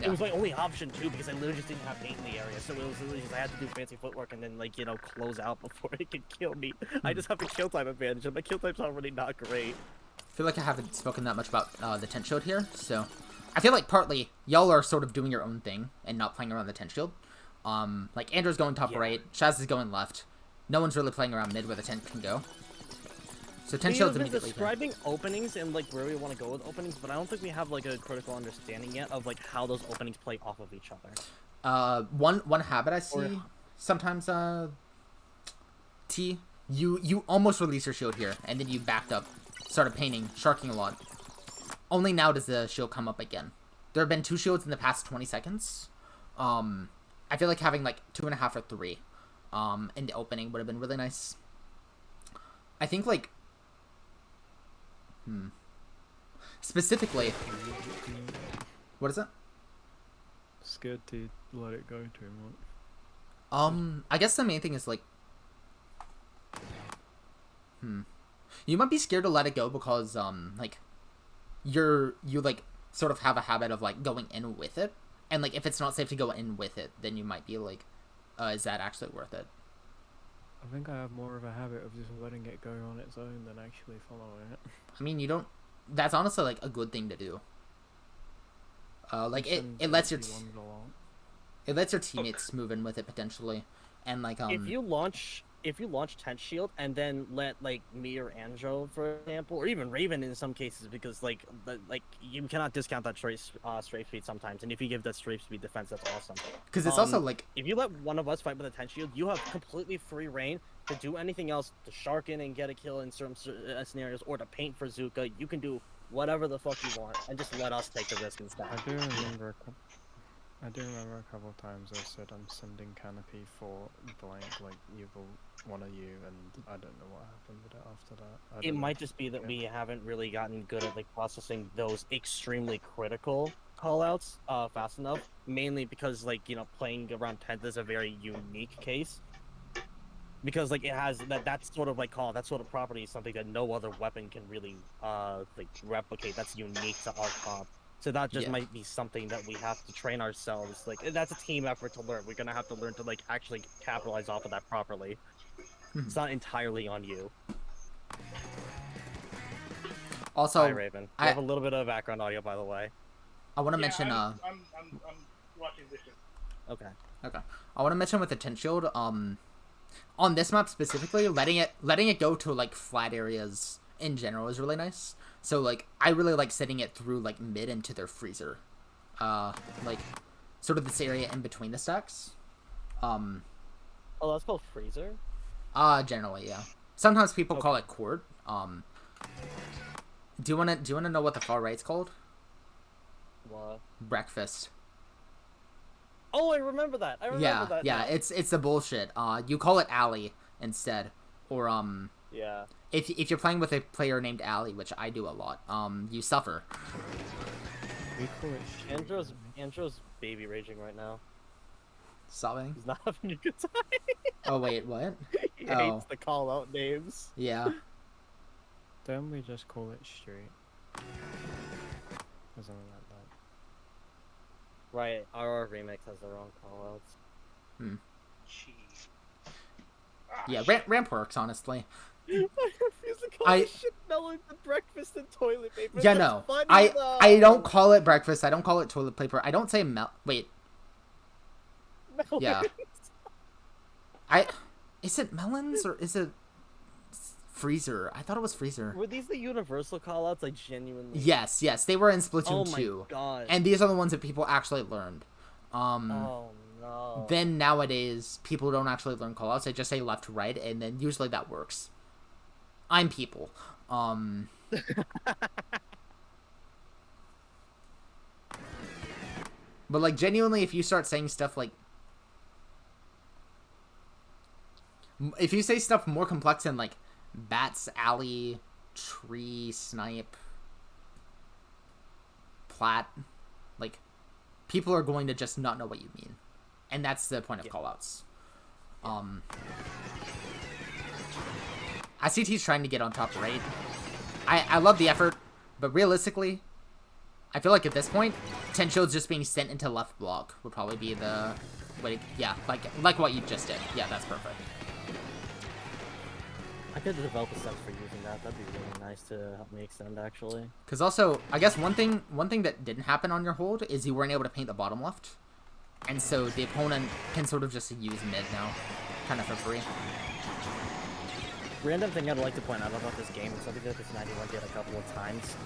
It was my only option too because I literally just didn't have paint in the area, so it was literally just I had to do fancy footwork and then like close out before it could kill me. I just have the kill time advantage, and my kill time's already not great. I feel like I haven't spoken that much about the tent shield here, so I feel like partly y'all are sort of doing your own thing and not playing around the tent shield. Like Andrew's going top right, Shaz is going left. No one's really playing around mid where the tent can go. So tent shield's immediately describing openings and like where we want to go with openings, but I don't think we have like a critical understanding yet of like how those openings play off of each other. One habit I see sometimes T, you almost release your shield here and then you backed up, started painting, sharking a lot. Only now does the shield come up again. There have been 2 shields in the past 20 seconds. I feel like having like 2.5 or 3 in the opening would have been really nice. I think like specifically, what is it? Scared to let it go too much. I guess the main thing is like, you might be scared to let it go because like you like sort of have a habit of like going in with it, and like if it's not safe to go in with it, then you might be like, is that actually worth it? I think I have more of a habit of just letting it go on its own than actually following it. I mean, you don't. That's honestly like a good thing to do. Like it lets your it lets your teammates move in with it potentially, and like if you launch tent shield and then let like me or Anjo, for example, or even Raven in some cases, because like you cannot discount that strafe speed sometimes, and if you give that strafe speed defense, that's awesome. Because it's also like if you let one of us fight with a tent shield, you have completely free reign to do anything else, to shark in and get a kill in certain scenarios, or to paint for Zuka. You can do whatever the fuck you want, and just let us take the risk instead. I do remember a couple of times I said I'm sending canopy for blank, like one of you, and I don't know what happened with it after that. It might just be that we haven't really gotten good at like processing those extremely critical callouts fast enough. Mainly because like playing around 10th is a very unique case. Because like it has that sort of like call, that sort of property is something that no other weapon can really like replicate. That's unique to our comp. So that just might be something that we have to train ourselves. Like that's a team effort to learn. We're gonna have to learn to like actually capitalize off of that properly. It's not entirely on you. Also, Hi, Raven. I have a little bit of background audio, by the way. I want to mention. I'm watching dishes. Okay. Okay. I want to mention with the tent shield. On this map specifically, letting it go to like flat areas in general is really nice. So like I really like setting it through like mid into their freezer, like sort of this area in between the stacks. Oh, that's called freezer. Generally, yeah. Sometimes people call it court. Do you wanna know what the far right's called? What? Breakfast. Oh, I remember that. I remember that. Yeah. Now. It's the bullshit. You call it alley instead, or Yeah. If you're playing with a player named Alley, which I do a lot, you suffer. We call it Andrew's baby raging right now. Sobbing? He's not having a good time. Oh wait, what? He hates the call out names. Yeah. Don't we just call it street? Or something like that. Right, our remix has their own call outs. Jeez. Yeah, ramp works, honestly. I refuse to call this shit melon and breakfast and toilet paper. Yeah, That's no. funny, I don't call it breakfast. I don't call it toilet paper. I don't say wait. Melons. Yeah. Is it melons or is it freezer? I thought it was freezer. Were these the universal callouts? Like genuinely. Yes, they were in Splatoon Oh 2. my god. And these are the ones that people actually learned. Oh no. Then nowadays people don't actually learn callouts. They just say left to right, and then usually that works. I'm people. But like genuinely, if you start saying stuff like, if you say stuff more complex than like bats, alley, tree, snipe, plat, like people are going to just not know what you mean, and that's the point of callouts. ICT's trying to get on top right. I love the effort, but realistically, I feel like at this point, Tenshield's just being sent into left block would probably be the way. Yeah, like what you just did. Yeah, that's perfect. I could develop a sense for using that. That'd be really nice to help me extend, actually. Because also, I guess one thing that didn't happen on your hold is you weren't able to paint the bottom left, and so the opponent can sort of just use mid now, kind of for free. Random thing I'd like to point out about this game is something that this 91 did a couple of times,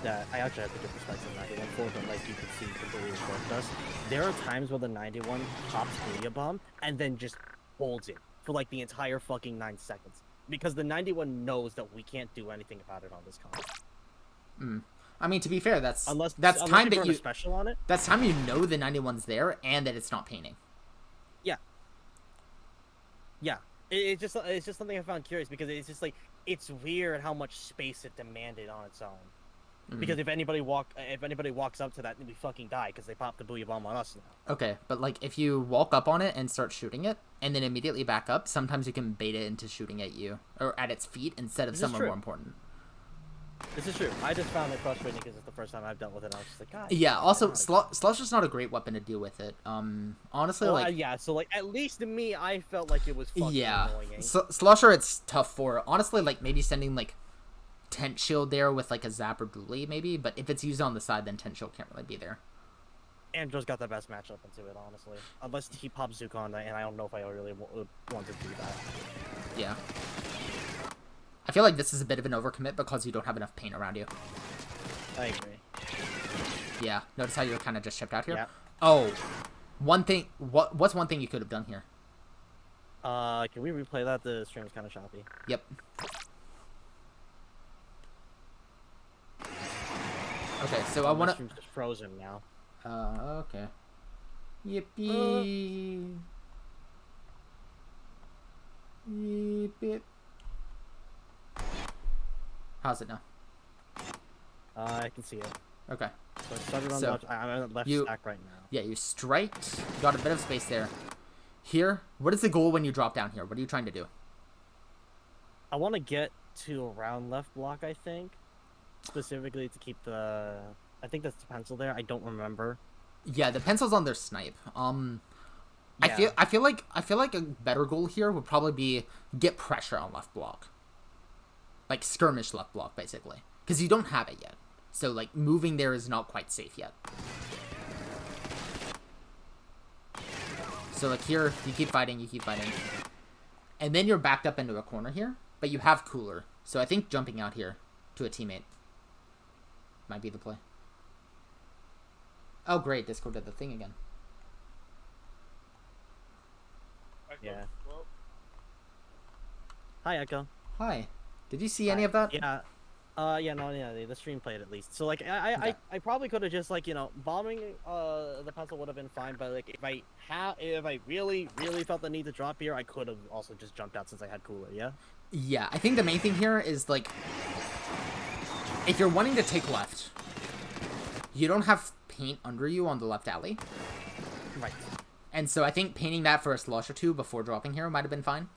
that I actually have to give respect to the 91 for, but like you can see completely worked us. There are times where the 91 pops Booyah Bomb and then just holds it for like the entire fucking 9 seconds. Because the 91 knows that we can't do anything about it on this comp. I mean, to be fair, that's unless time that burn you a special on it. That's time you know the 91's there and that it's not painting. Yeah. It's just something I found curious because it's just like it's weird how much space it demanded on its own. Because if anybody walks up to that, we fucking die because they pop the Booyah Bomb on us now. Okay, but like if you walk up on it and start shooting it, and then immediately back up, sometimes you can bait it into shooting at you or at its feet instead of somewhere more important. This is true. I just found it frustrating because it's the first time I've dealt with it. I was just like, God. Yeah. Also, Slush is not a great weapon to deal with it. Honestly, well, yeah. So like, at least to me, I felt like it was fucking annoying. Slusher, it's tough for. Honestly, like maybe sending like Tent Shield there with like a Zap or Dually maybe, but if it's used on the side, then Tent Shield can't really be there. Andrew's got the best matchup into it, honestly. Unless he pops Zukon, and I don't know if I really would want to do that. Yeah. I feel like this is a bit of an overcommit because you don't have enough paint around you. I agree. Yeah. Notice how you're kind of just shipped out here? Yeah. Oh. One thing. What's one thing you could have done here? Can we replay that? The stream's kind of choppy. Yep. Okay, so I want to... stream's just frozen now. Okay. Yippee. Yip. How's it now? I can see it. Okay. So I started on left. I'm on the left stack right now. Yeah, you striked. Got a bit of space there. Here, what is the goal when you drop down here? What are you trying to do? I want to get to around left block, I think. Specifically to keep the... I think that's the pencil there. I don't remember. Yeah, the pencil's on their snipe. Yeah. I feel like a better goal here would probably be get pressure on left block. Like skirmish left block, basically. Because you don't have it yet. So, like, moving there is not quite safe yet. So, like, here, you keep fighting. And then you're backed up into a corner here, but you have cooler. So I think jumping out here to a teammate might be the play. Oh, great. Discord did the thing again. Yeah. Well, Hi, Echo. Hi. Did you see any of that? Yeah. The stream played at least. So like, Okay. I probably could have just like, bombing the pencil would have been fine, but like if I really felt the need to drop here, I could have also just jumped out since I had cooler. Yeah. Yeah, I think the main thing here is, like, if you're wanting to take left, you don't have paint under you on the left alley. Right. And so I think painting that for a slosh or two before dropping here might have been fine.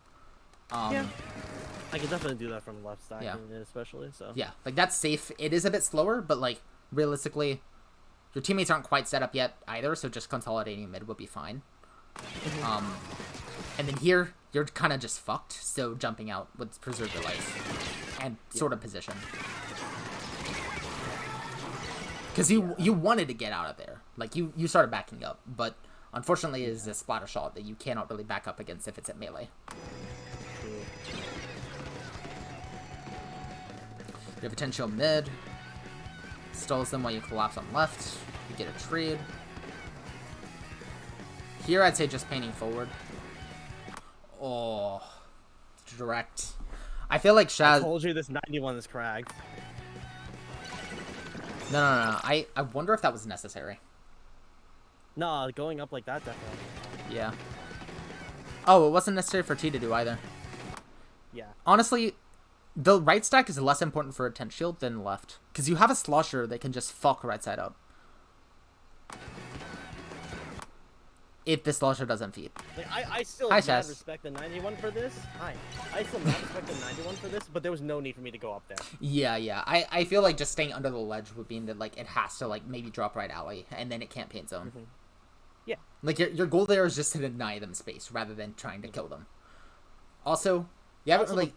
Yeah. I could definitely do that from left side, Yeah. especially. So. Yeah, like, that's safe. It is a bit slower, but, like, realistically, your teammates aren't quite set up yet either, so just consolidating mid would be fine. And then here, you're kind of just fucked, so jumping out would preserve your life and sort of position. Because you wanted to get out of there. Like, you started backing up, but unfortunately it is a splatter shot that you cannot really back up against if it's at melee. True. You have potential mid. Stalls them while you collapse on left. You get a trade. Here, I'd say just painting forward. Oh, direct. I feel like I Shaz... told you this 91 is cracked. No. I wonder if that was necessary. No, going up like that definitely. Yeah. Oh, it wasn't necessary for T to do either. Yeah. Honestly, the right stack is less important for a tent shield than left. Because you have a slosher that can just fuck right side up. If the slosher doesn't feed. Like, I still Hi, mad Shaz. respect the 91 for this. Hi. I still mad respect the 91 for this, but there was no need for me to go up there. Yeah. I feel like just staying under the ledge would mean that, like, it has to, like, maybe drop right alley, and then it can't paint zone. Yeah. Like, your goal there is just to deny them space, rather than trying to kill them. Also, you haven't Also, really...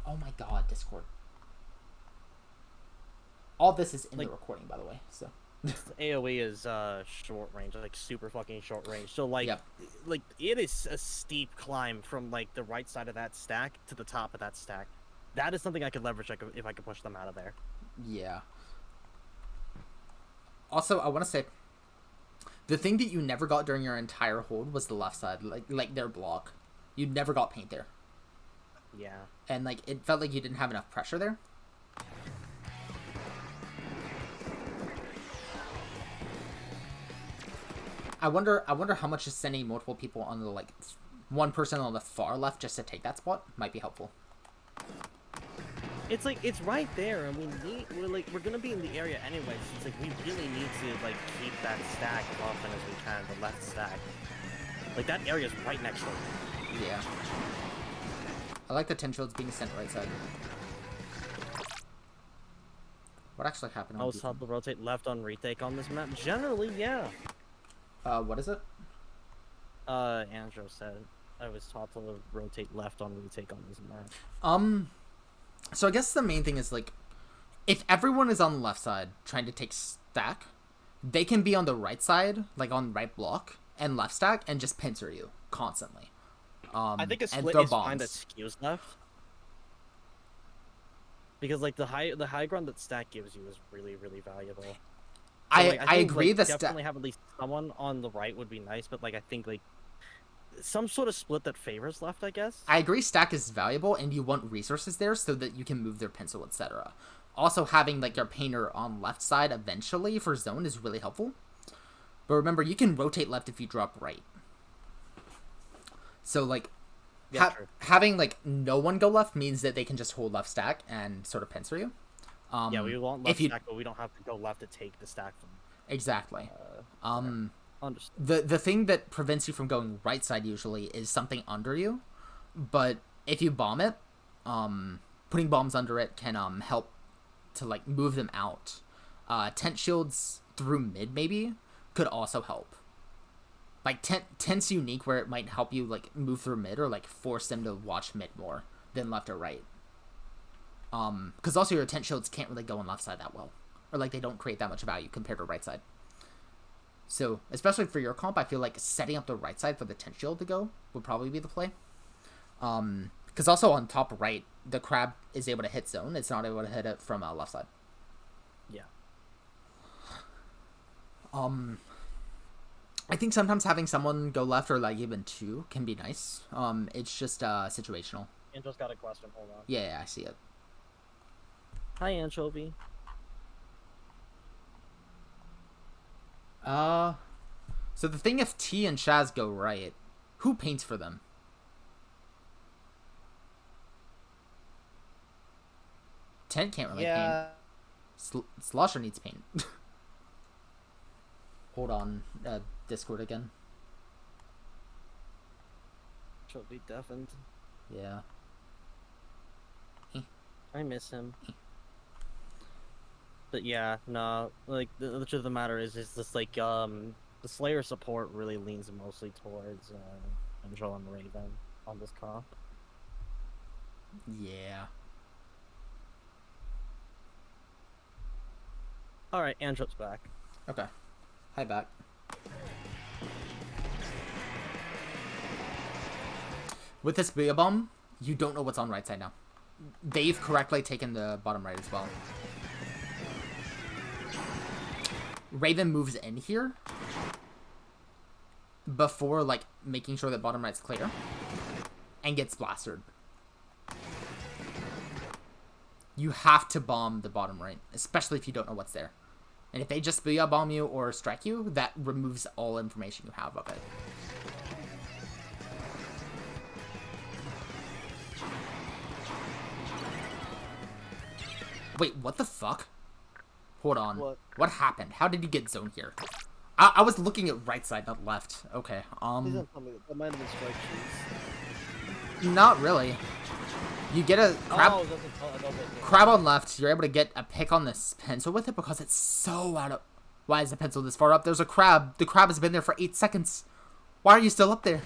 Oh my god, Discord. All this is in the Like- recording, by the way, so... AoE is short range, like super fucking short range. So like, Yep. like it is a steep climb from like the right side of that stack to the top of that stack. That is something I could leverage if I could push them out of there. Yeah. Also, I want to say, the thing that you never got during your entire hold was the left side, like their block. You never got paint there. Yeah. And, like, it felt like you didn't have enough pressure there. I wonder how much just sending multiple people on the, like, one person on the far left just to take that spot might be helpful. It's like it's right there, and we're gonna be in the area anyway. So it's like we really need to like keep that stack as often as we can. The left stack, like that area is right next to it. Yeah. I like the 10 shields being sent right side. What actually happened on Most defense? help to rotate left on retake on this map. Generally, yeah. What is it? Andrew said I was taught to rotate left on retake on this map. So I guess the main thing is, like, if everyone is on the left side trying to take stack, they can be on the right side, like on right block, and left stack, and just pincer you constantly. I think a and split throw is fine bombs. that skews left. Because like the high ground that stack gives you is really valuable. So, I like, think, agree. Like, The definitely have at least someone on the right would be nice, but like I think like some sort of split that favors left, I guess. I agree. Stack is valuable, and you want resources there so that you can move their pencil, etc. Also, having like your painter on left side eventually for zone is really helpful. But remember, you can rotate left if you drop right. So like, Yeah, true. having like no one go left means that they can just hold left stack and sort of pincer you. Yeah, we want left stack, but we don't have to go left to take the stack from. Exactly. Understood. The thing that prevents you from going right side usually is something under you, but if you bomb it, putting bombs under it can help to like move them out. Tent shields through mid maybe could also help. Like, Tent's unique where it might help you, like, move through mid or, like, force them to watch mid more than left or right. Because also your Tent shields can't really go on left side that well. Or, like, they don't create that much value compared to right side. So, especially for your comp, I feel like setting up the right side for the Tent shield to go would probably be the play. Because also on top right, the crab is able to hit zone. It's not able to hit it from left side. Yeah. I think sometimes having someone go left or like even two can be nice. It's just situational. Angel's got a question. Hold on. Yeah, I see it. Hi, Anchovy. So the thing, if T and Shaz go right, who paints for them? Tent can't really paint. Slosher needs paint. Hold on, Discord again. She'll be deafened. Yeah. I miss him. But yeah, no, like the truth of the matter is just like the Slayer support really leans mostly towards Angel and Raven on this comp. Yeah. All right, Angel's back. Okay. Hi, back. With this Booyah Bomb, you don't know what's on right side now. They've correctly taken the bottom right as well. Raven moves in here before, like, making sure that bottom right's clear and gets blasted. You have to bomb the bottom right, especially if you don't know what's there. And if they just Booyah Bomb you or strike you, that removes all information you have of it. Wait, what the fuck? Hold on. What happened? How did you get zoned here? I was looking at right side, not left. Okay, Please don't tell me that might have been strike cheese. Not really. You get a crab, crab on left, you're able to get a pick on this pencil with it because it's so out of... Why is the pencil this far up? There's a crab. The crab has been there for 8 seconds. Why are you still up there?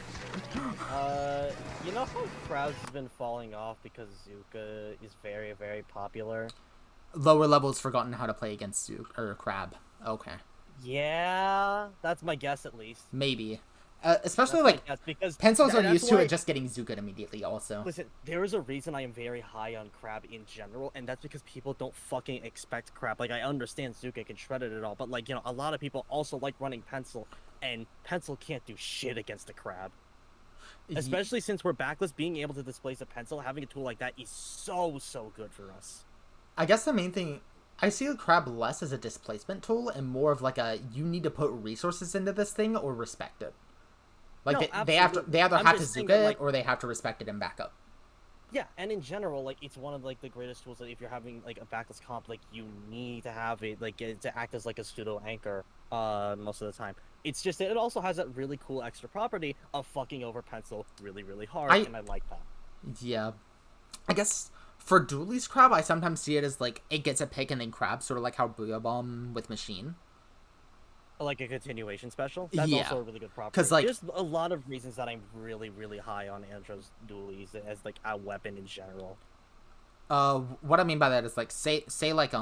You know how crabs has been falling off because Zuka is very, very popular? Lower levels forgotten how to play against Zuka, or crab. Okay. Yeah, that's my guess at least. Maybe. Especially like because pencils are used to it just getting Zuka immediately also. Listen, there is a reason I am very high on crab in general, and that's because people don't fucking expect crab. Like, I understand Zuka can shred it at all, but like, you know, a lot of people also like running pencil, and pencil can't do shit against a crab. Especially since we're backless, being able to displace a pencil, having a tool like that is so good for us. I guess the main thing, I see the crab less as a displacement tool and more of like a, you need to put resources into this thing or respect it. Like, no, they either have to Zuka it, like, or they have to respect it and back up. Yeah, and in general, like, it's one of, like, the greatest tools that if you're having, like, a backless comp, like, you need to have it, like, to act as, like, a pseudo anchor, most of the time. It's just that it also has that really cool extra property of fucking over pencil really, really hard, and I like that. Yeah. I guess for Dooley's crab, I sometimes see it as, like, it gets a pick and then crab, sort of like how Booyah Bomb with Machine. Like a continuation special? That's also a really good property. Because, like, there's a lot of reasons that I'm really, really high on Andro's Dualies as, like, a weapon in general. What I mean by that is, like, say like,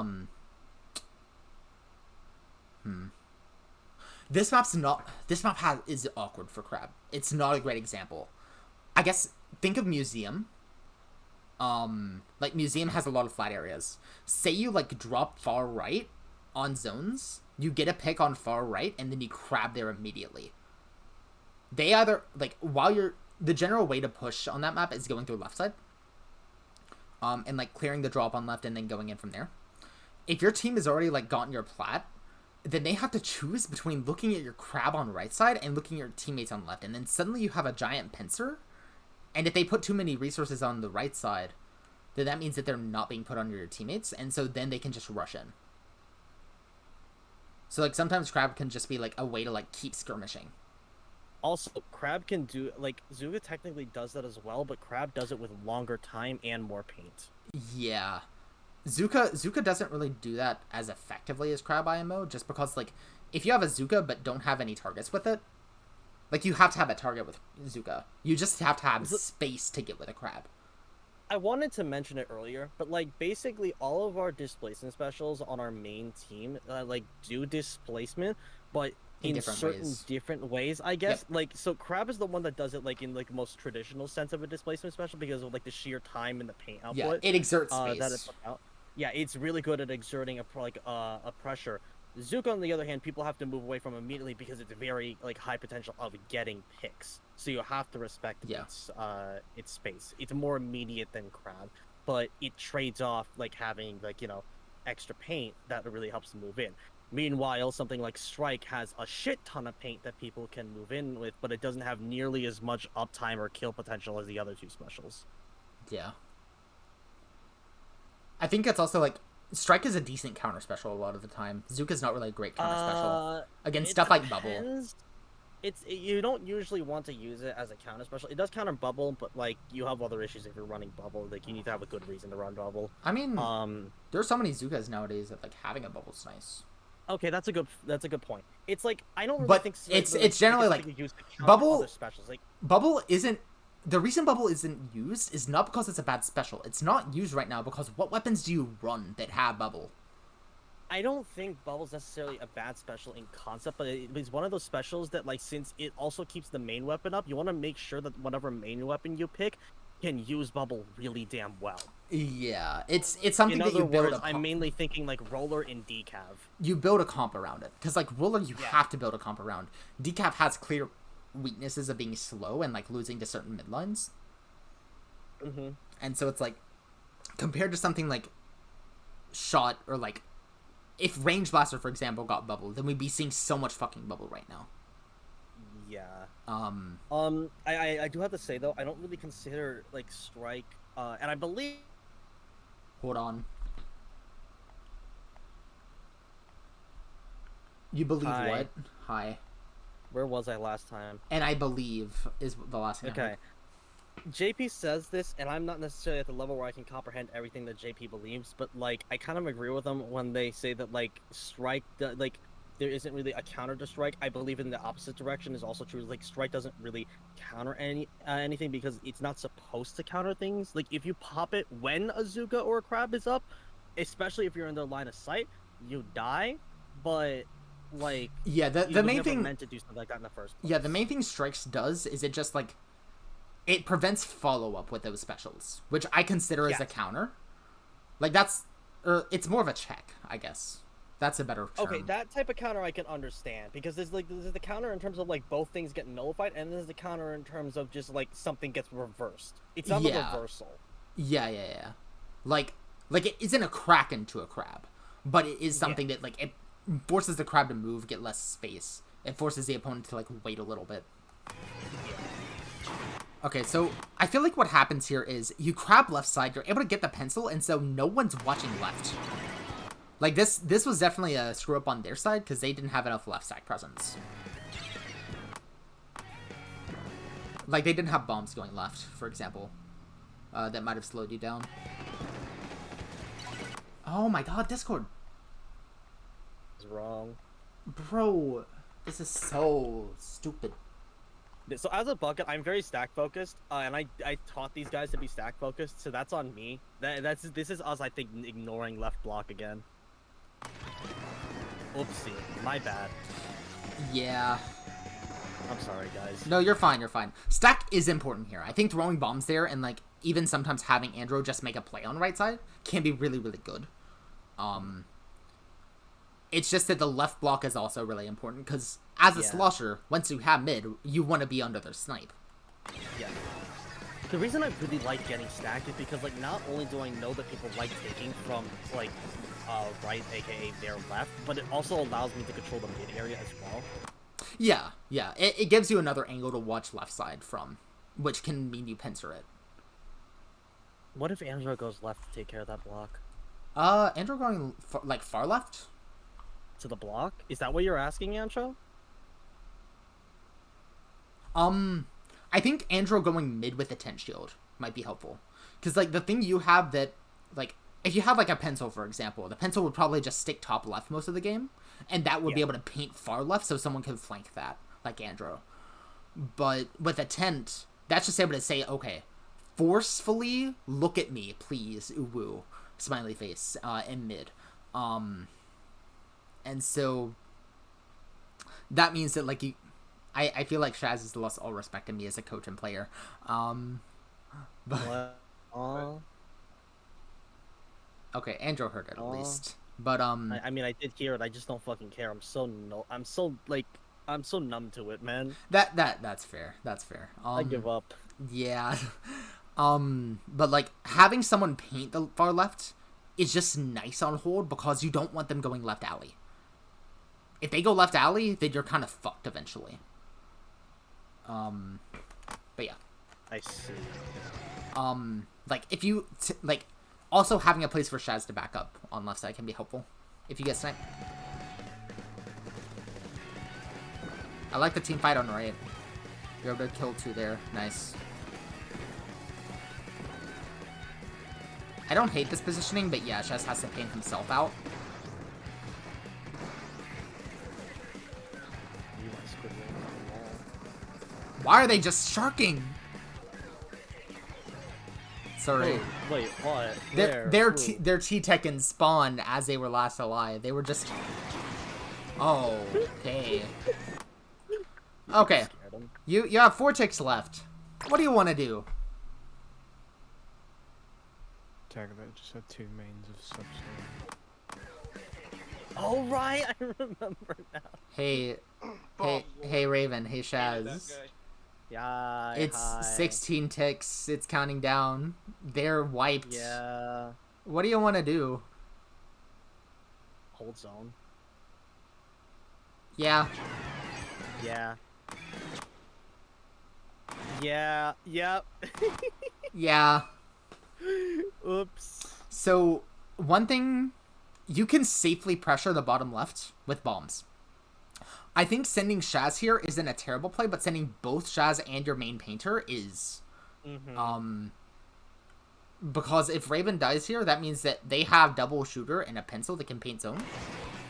This map is awkward for crab. It's not a great example. I guess, think of Museum. Like, Museum has a lot of flat areas. Say you, like, drop far right on zones, you get a pick on far right, and then you crab there immediately. They either, like, the general way to push on that map is going through left side. And, like, clearing the drop on left and then going in from there. If your team has already, like, gotten your plat, then they have to choose between looking at your crab on right side and looking at your teammates on left. And then suddenly you have a giant pincer. And if they put too many resources on the right side, then that means that they're not being put on your teammates. And so then they can just rush in. So, like, sometimes crab can just be, like, a way to, like, keep skirmishing. Also, crab can do, like, Zuga technically does that as well, but crab does it with longer time and more paint. Yeah. Zuka doesn't really do that as effectively as crab IMO, just because, like, if you have a Zuka but don't have any targets with it, Like, you have to have a target with Zuka. You just have to have space to get with a crab. I wanted to mention it earlier, but like basically all of our displacement specials on our main team like do displacement, but in certain different ways, I guess. Yep. Like, so Crab is the one that does it like in like most traditional sense of a displacement special because of like the sheer time and the paint output. Yeah, it exerts space. That it put out. Yeah, it's really good at exerting a pressure. Zuko, on the other hand, people have to move away from immediately because it's very like high potential of getting picks. So you have to respect its space. It's more immediate than Crab, but it trades off like having like, you know, extra paint that really helps to move in. Meanwhile, something like Strike has a shit ton of paint that people can move in with, but it doesn't have nearly as much uptime or kill potential as the other two specials. Yeah. I think it's also like Strike is a decent counter special a lot of the time. Zuka's not really a great counter special against stuff like Bubble. You don't usually want to use it as a counter special. It does counter Bubble, but like you have other issues if you're running Bubble. Like you need to have a good reason to run Bubble. I mean, there's so many Zukas nowadays that like having a Bubble's nice. Okay, that's a good point. It's like I don't really think it's generally like Bubble specials. Like Bubble isn't. The reason Bubble isn't used is not because it's a bad special. It's not used right now because what weapons do you run that have Bubble? I don't think Bubble's necessarily a bad special in concept, but it's one of those specials that, like, since it also keeps the main weapon up, you want to make sure that whatever main weapon you pick can use Bubble really damn well. Yeah, it's something that you build. In other words, I'm mainly thinking like Roller and Decav. You build a comp around it because like Roller, you have to build a comp around. Decav has clear weaknesses of being slow and like losing to certain midlines. And so it's like compared to something like Shot or like if Range Blaster, for example, got Bubble, then we'd be seeing so much fucking Bubble right now. Yeah. I do have to say though, I don't really consider like Strike, and I believe. Hold on. You believe what? Hi. Where was I last time? And I believe is the last thing. Okay. JP says this, and I'm not necessarily at the level where I can comprehend everything that JP believes, but like I kind of agree with them when they say that like Strike, like there isn't really a counter to Strike. I believe in the opposite direction is also true. Like Strike doesn't really counter anything because it's not supposed to counter things. Like if you pop it when a Zuka or a Crab is up, especially if you're in their line of sight, you die. But like the main thing meant to do something like that in the first place. Yeah, the main thing Strikes does is it just like it prevents follow-up with those specials, which I consider as a counter. Like that's it's more of a check, I guess. That's a better term. Okay, that type of counter I can understand because there's the counter in terms of like both things get nullified, and there's the counter in terms of just like something gets reversed. It's not the reversal. Yeah. Like it isn't a crack into a Crab, but it is something that like it forces the Crab to move, get less space. It forces the opponent to like wait a little bit. Okay, so I feel like what happens here is you Crab left side, you're able to get the pencil, and so no one's watching left. Like this was definitely a screw up on their side because they didn't have enough left side presence. Like they didn't have bombs going left, for example. That might have slowed you down. Oh my god, Discord. It's wrong. Bro, this is so stupid. So as a bucket, I'm very stack focused, and I taught these guys to be stack focused, so that's on me. This is us, I think, ignoring left block again. Oopsie, my bad. Yeah. I'm sorry, guys. No, you're fine, you're fine. Stack is important here. I think throwing bombs there and like even sometimes having Andro just make a play on right side can be really, really good. It's just that the left block is also really important because as a slosher, once you have mid, you want to be under their snipe. Yeah. The reason I really like getting stacked is because like not only do I know that people like taking from like right, aka their left, but it also allows me to control the mid area as well. Yeah. It gives you another angle to watch left side from, which can mean you pincer it. What if Andro goes left to take care of that block? Andro going far left? To the block? Is that what you're asking, Andro? I think Andro going mid with a tent shield might be helpful. Because, like, the thing you have that, like, if you have, like, a pencil, for example, the pencil would probably just stick top left most of the game, and that would be able to paint far left so someone could flank that, like Andro. But with a tent, that's just able to say, okay, forcefully look at me, please, uwu, smiley face, in mid. And so that means that, like, I feel like Shaz has lost all respect in me as a coach and player. But okay, Andrew heard it at least. But I mean, I did hear it. I just don't fucking care. I'm so numb to it, man. That's fair. That's fair. I give up. Yeah. But like having someone paint the far left is just nice on hold because you don't want them going left alley. If they go left alley, then you're kind of fucked eventually. But yeah. I see. Like if you like, also having a place for Shaz to back up on left side can be helpful if you get sniped. I like the team fight on right. You're able to kill 2 there. Nice. I don't hate this positioning, but yeah, Shaz has to paint himself out. Why are they just sharking? Sorry. Oh, wait, what? Their T-Tech and spawn as they were last alive. They were just... Oh, okay. Okay. You have 4 ticks left. What do you want to do? Taglit just had 2 mains of subs. Oh right, I remember now. Hey, Raven. Hey, Shaz. Yeah. It's 16 ticks. It's counting down. They're wiped. Yeah. What do you want to do? Hold zone. Yeah. Yeah. Yeah. Yep. Yeah. Oops. So, one thing, you can safely pressure the bottom left with bombs. I think sending Shaz here isn't a terrible play, but sending both Shaz and your main painter is. Because if Raven dies here, that means that they have double shooter and a pencil that can paint zone.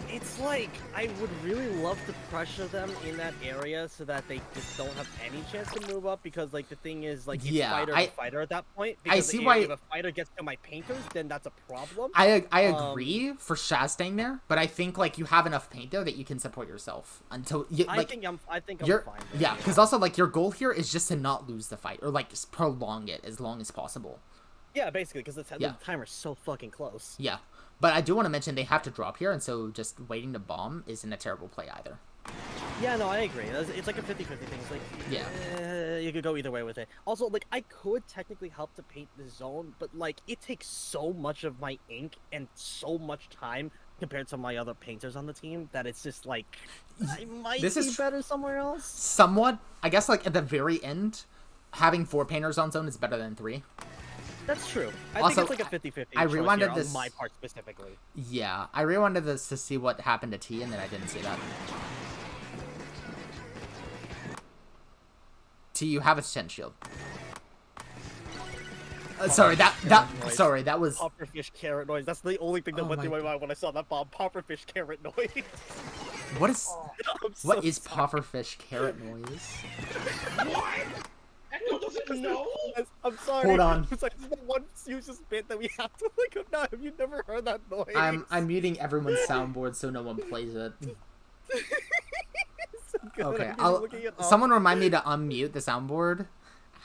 It's like, I would really love to pressure them in that area so that they just don't have any chance to move up, because, like, the thing is, like, it's fighter to fighter at that point. Because see why... if a fighter gets to my painters, then that's a problem. I agree for Shaz staying there, but I think, like, you have enough paint there that you can support yourself until... You, like, I think I'm fine there. Yeah, because also, like, your goal here is just to not lose the fight, or, like, prolong it as long as possible. Yeah, basically, because the timer's so fucking close. Yeah. But I do want to mention they have to drop here, and so just waiting to bomb isn't a terrible play either. Yeah, no, I agree. It's like a 50-50 thing. It's like, yeah, you could go either way with it. Also, like, I could technically help to paint the zone, but, like, it takes so much of my ink and so much time compared to my other painters on the team that it's just, like, I might be better somewhere else. Somewhat. I guess, like, at the very end, having 4 painters on zone is better than 3. That's true. I also, think it's like a 50-50 I rewinded this on my part specifically. Yeah, I rewinded this to see what happened to T, and then I didn't see that. T, you have a 10 shield. Sorry, that was pufferfish carrot noise. That's the only thing that went through my mind when I saw that bomb. Pufferfish carrot noise. What is pufferfish carrot noise? What? Echo doesn't know. I'm sorry. Hold on. It's like the one useless bit that we have to look up now. Have you never heard that noise? I'm muting everyone's soundboard so no one plays it. So okay, someone remind me to unmute the soundboard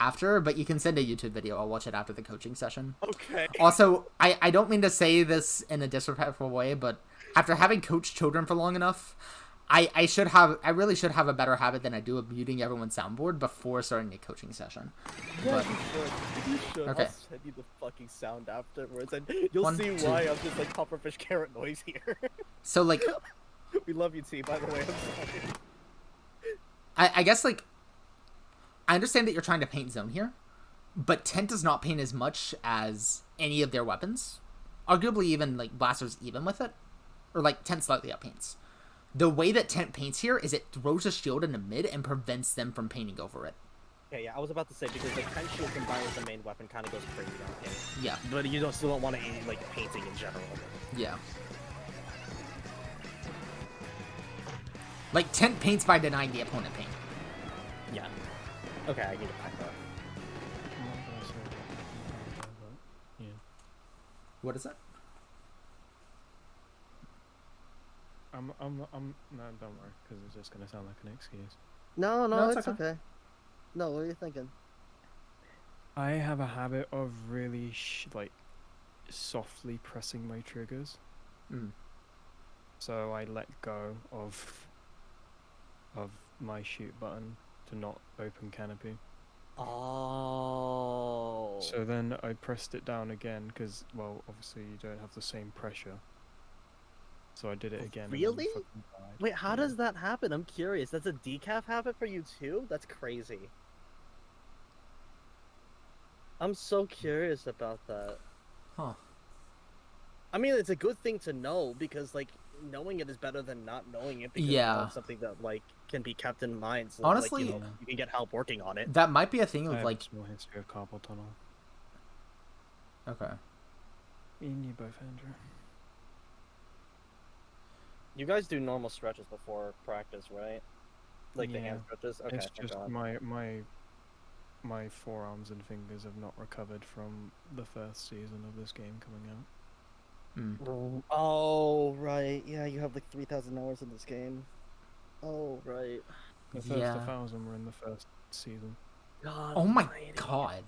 after, but you can send a YouTube video. I'll watch it after the coaching session. Okay. Also, I don't mean to say this in a disrespectful way, but after having coached children for long enough, I really should have a better habit than I do of muting everyone's soundboard before starting a coaching session. Yeah, but, you should. Okay. I'll send you the fucking sound afterwards, and you'll see why I'm just like pufferfish carrot noise here. So, like... We love you, T, by the way. I'm sorry. I guess, like... I understand that you're trying to paint zone here, but Tent does not paint as much as any of their weapons. Arguably even, like, Blaster's even with it. Or, like, Tent slightly outpaints. The way that Tent paints here is it throws a shield in the mid and prevents them from painting over it. Yeah, I was about to say, because the Tent shield combined with the main weapon kind of goes crazy on paint. Yeah. But you still don't want to aim, like, painting in general. Yeah. Like, Tent paints by denying the opponent paint. Yeah. Okay, I need to find that. I'm not gonna say what happened there, but yeah. What is it? No, don't worry, because it's just gonna sound like an excuse. No, No, it's it's okay. okay. No, what are you thinking? I have a habit of really like softly pressing my triggers, Mm. so I let go of my shoot button to not open canopy. Oh. So then I pressed it down again because, well, obviously you don't have the same pressure. So I did it again. Really? And then fucking died. Wait, how Yeah. does that happen? I'm curious. That's a decaf habit for you too? That's crazy. I'm so curious about that. Huh. I mean, it's a good thing to know because, like, knowing it is better than not knowing it because Yeah. it's something that, like, can be kept in mind. So, Honestly- like, you can get help working on it. That might be a thing I with, have like... a small history of carpal tunnel. Okay. Me and you both, Andrew. You guys do normal stretches before practice, right? Like the hand stretches? Okay, It's thank just God. my forearms and fingers have not recovered from the first season of this game coming out. Oh, right. Yeah, you have like 3,000 hours in this game. Oh, right. The first Yeah. 1,000 were in the first season. God Oh my almighty. god.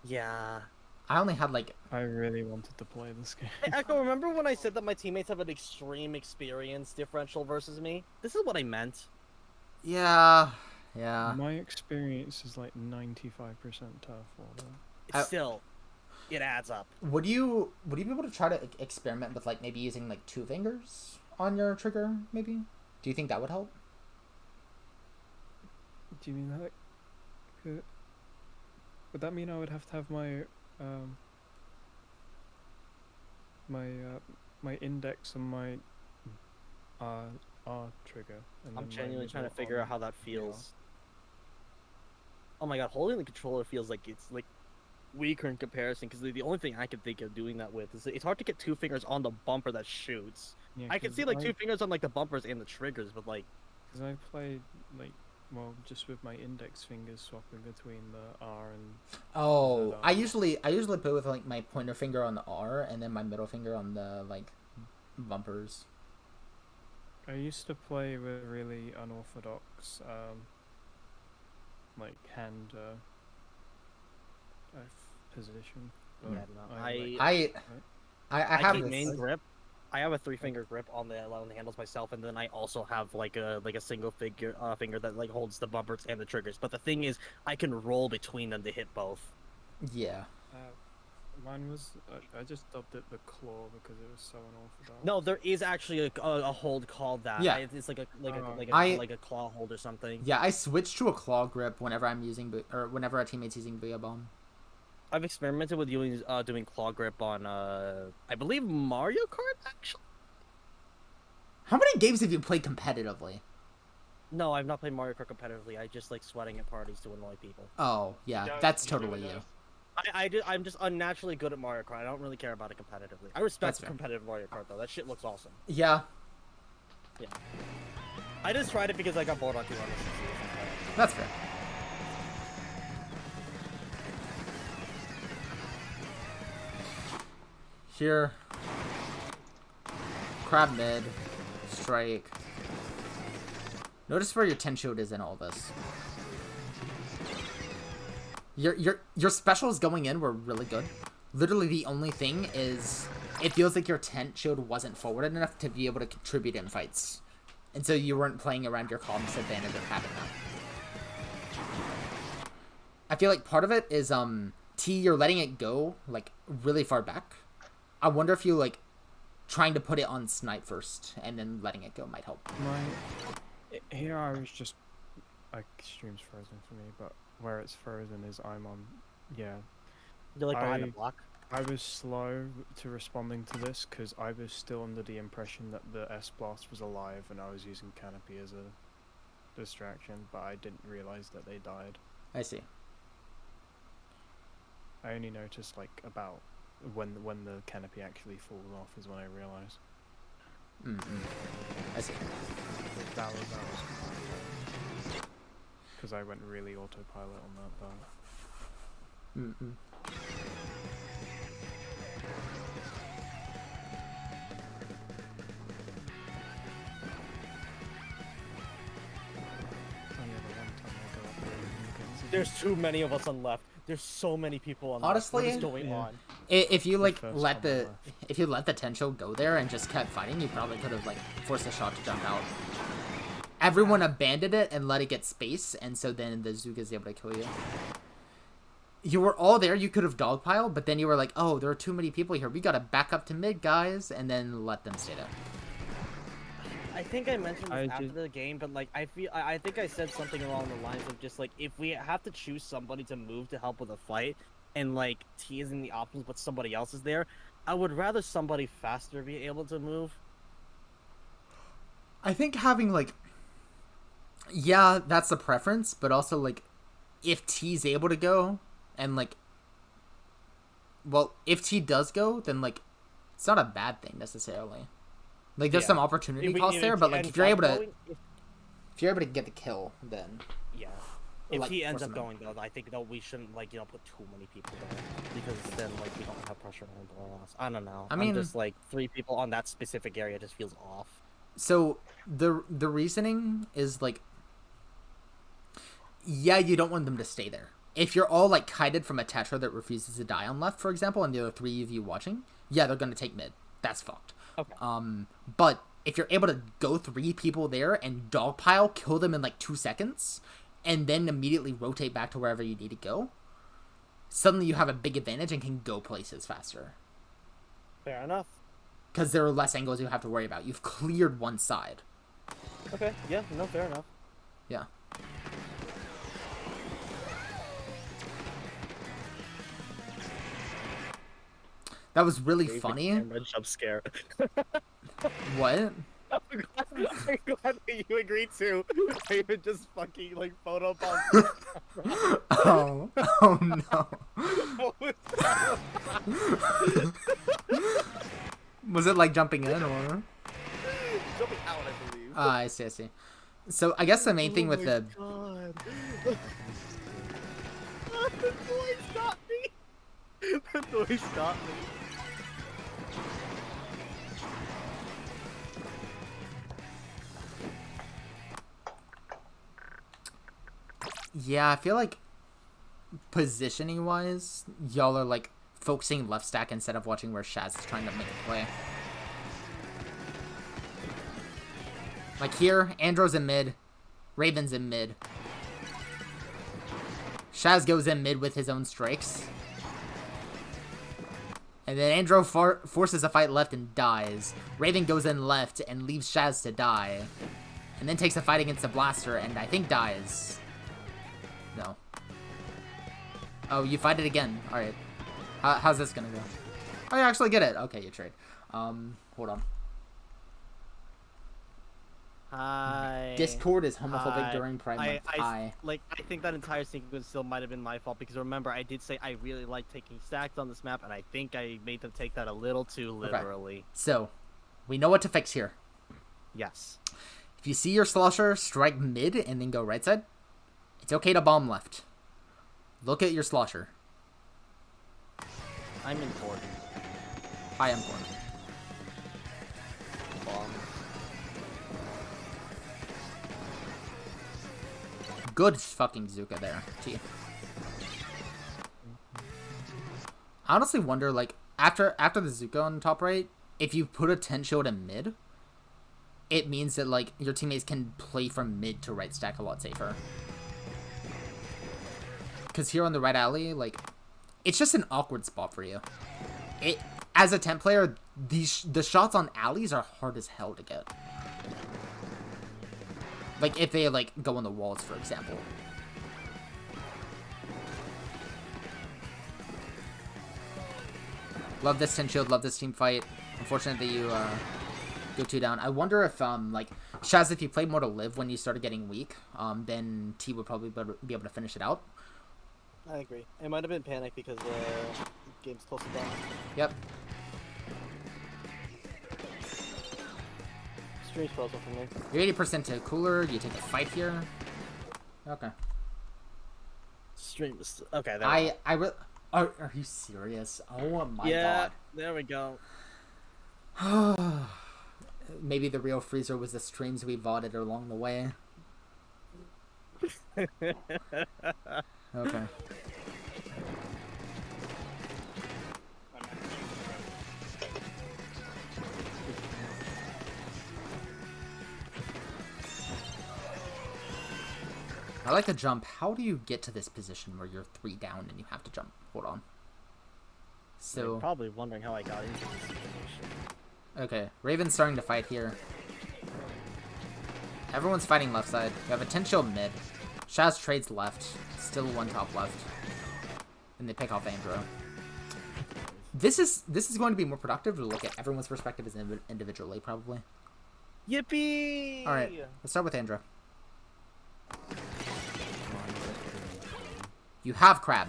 Yeah. I only had, like... I really wanted to play this game. Hey, Echo, remember when I said that my teammates have an extreme experience differential versus me? This is what I meant. Yeah. Yeah. My experience is like 95% tough. Although. It's still, it adds up. Would you be able to try to experiment with, like, maybe using, like, 2 fingers on your trigger, maybe? Do you think that would help? Do you mean that? Would that mean I would have to have my my index and my R trigger? And I'm then my genuinely trying to middle figure out on how that the feels. Oh my god, holding the controller feels like it's like weaker in comparison because the only thing I can think of doing that with is it's hard to get 2 fingers on the bumper that shoots. Yeah, I can see like 2 fingers on like the bumpers and the triggers, but like because I played like just with my index fingers swapping between the R and Oh, Z, I usually play with, like, my pointer finger on the R and then my middle finger on the, like, bumpers. I used to play with really unorthodox like hand position. but yeah, no, like- I I have keep this. main grip. I have a 3-finger grip on the handles myself, and then I also have like a single finger that like holds the bumpers and the triggers. But the thing is, I can roll between them to hit both. Yeah. Mine was I just dubbed it the claw because it was so unorthodox. No, there is actually a hold called that. Yeah. It's like a claw hold or something. Yeah, I switch to a claw grip whenever I'm using whenever a teammate's using Booyah Bomb. I've experimented with doing claw grip on I believe Mario Kart actually. How many games have you played competitively? No, I've not played Mario Kart competitively. I just like sweating at parties to annoy people. Oh, yeah, Yeah, that's he totally really you. does. I'm just unnaturally good at Mario Kart. I don't really care about it competitively. I respect That's fair. competitive Mario Kart though. That shit looks awesome. Yeah, I just tried it because I got bored on 260. that's fair. Here. Crab mid. Strike. Notice where your 10 shield is in all this. Your specials going in were really good. Literally the only thing is it feels like your tent shield wasn't forwarded enough to be able to contribute in fights. And so you weren't playing around your column's advantage of having that. I feel like part of it is T, you're letting it go like really far back. I wonder if you like trying to put it on snipe first and then letting it go might help. Here I was just like stream's frozen for me, but where it's frozen is I'm on You're like behind the block. I was slow to responding to this because I was still under the impression that the S-Blast was alive and I was using Canopy as a distraction, but I didn't realize that they died. I see. I only noticed like about when the Canopy actually falls off is when I realized. I see. That was because I went really autopilot on that part. Mm-mm. Oh yeah, the one time I go up there and you can- There's too many of us on left. There's so many people on Honestly, left. What is going yeah. on? If you like first let one the left. if you let the Tencho go there and just kept fighting, you probably could have like forced a shot to jump out. Everyone abandoned it and let it get space, and so then the Zuga's able to kill you. You were all there, you could have dogpiled, but then you were like, oh, there are too many people here. We gotta back up to mid, guys, and then let them stay there. I think I mentioned I this after just- the game, but like I think I said something along the lines of just like if we have to choose somebody to move to help with a fight, and like T is in the options, but somebody else is there, I would rather somebody faster be able to move. I think having like, yeah, that's the preference, but also like, if T's able to go, and like, well, if T does go, then like, it's not a bad thing necessarily. Like, there's Yeah. some opportunity cost there, but like, if you're able to, if you're able to get the kill, then yeah. If like, he ends force up him going though, I think we shouldn't like put too many people there because then like we don't have pressure on below us. I don't know. I mean- I'm just like 3 people on that specific area just feels off. So the reasoning is like, yeah, you don't want them to stay there. If you're all like kited from a Tetra that refuses to die on left, for example, and there are 3 of you watching, yeah, they're gonna take mid. That's fucked. Okay. But if you're able to go 3 people there and dogpile, kill them in like 2 seconds, and then immediately rotate back to wherever you need to go, suddenly you have a big advantage and can go places faster. Fair enough. Because there are less angles you have to worry about. You've cleared one side. Okay. Yeah. No. Fair enough. Yeah. That was really funny. Camera jump scare. What? I'm glad that you agreed to. I even just fucking like photobomb. Oh, oh no. Was it like jumping in or? Jumping out, I believe. I see, I see. So I guess the main thing with the God. The noise got me. The noise got me. yeah, I feel like positioning wise, y'all are like focusing left stack instead of watching where Shaz is trying to make a play. Like here, Andrew's in mid, Raven's in mid. Shaz goes in mid with his own strikes. And then Andrew forces a fight left and dies. Raven goes in left and leaves Shaz to die. And then takes a fight against the Blaster and I think dies. No. Oh, you fight it again. Alright. How's this gonna go? Oh, you actually get it. Okay, you trade. Hold on. Hi. Discord is homophobic Hi. during Pride Month. Hi. I think that entire sequence still might have been my fault because remember I did say I really like taking stacks on this map and I think I made them take that a little too literally. So, we know what to fix here. Yes. If you see your slosher, strike mid and then go right side. It's okay to bomb left. Look at your slosher. I'm important. I am important. Bomb. Good fucking Zuka there. T. I honestly wonder, like, after the Zuka on top right, if you put a 10 shield in mid, it means that, like, your teammates can play from mid to right stack a lot safer. Because here on the right alley, like, it's just an awkward spot for you. As a 10 player, the shots on alleys are hard as hell to get. Like, if they, like, go on the walls, for example. Love this 10 shield, love this team fight. Unfortunate that you, go 2 down. I wonder if, like, Shaz, if you played more to live when you started getting weak, then T would probably be able to finish it out. I agree. It might have been panic because the game's close to done. Yep. Stream's frozen for me. You're 80% to cooler, you take a fight here. Okay. stream is okay. There Are you serious? Oh my yeah, there we go. god. Maybe the real freezer was the streams we vodded along the way. Okay. I like to jump. How do you get to this position where you're 3 down and you have to jump? Hold on. So You're probably wondering how I got into this situation. okay, Raven's starting to fight here. Everyone's fighting left side. We have a 10 shield mid. Shaz trades left. Still 1 top left. And they pick off Andro. This is going to be more productive to look at everyone's perspective as individually, probably. Yippee! Alright, let's start with Andro. You have crab.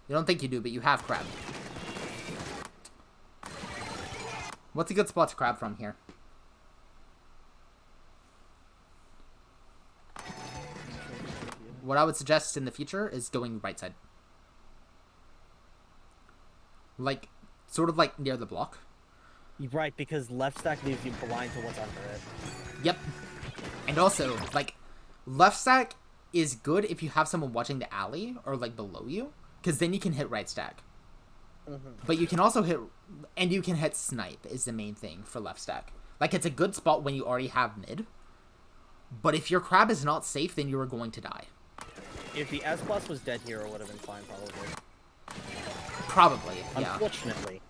You don't think you do, but you have crab. What's a good spot to crab from here? What I would suggest in the future is going right side. Like, sort of like near the block. You're right, because left stack leaves you blind to what's under it. Yep. And also, like, left stack is good if you have someone watching the alley or, like, below you. Because then you can hit right stack. But you can also hit... And you can hit snipe is the main thing for left stack. Like, it's a good spot when you already have mid. But if your crab is not safe, then you are going to die. If the S plus was dead here, it would have been fine, probably. Probably, yeah. Unfortunately.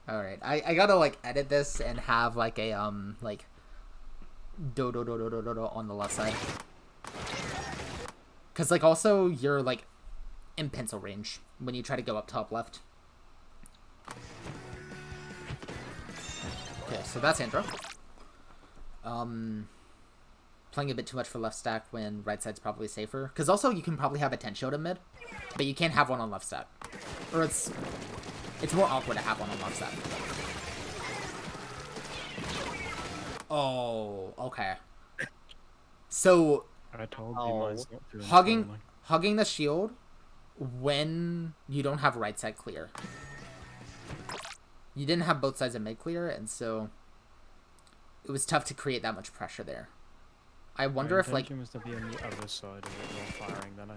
Alright, I gotta, like, edit this and have, like, a, like... Do on the left side. Because, like, also, you're, like, in pencil range when you try to go up top left. Okay, so that's Andro. Playing a bit too much for left stack when right side's probably safer. Because also, you can probably have a 10 shield in mid, but you can't have one on left stack. Or it's more awkward to have one on left stack. Oh, okay. So... I told you mine's not doing hugging the shield when you don't have right side clear. You didn't have both sides of mid clear, and so it was tough to create that much pressure there. I wonder if, like... My intention was to be on the other side of it while firing, then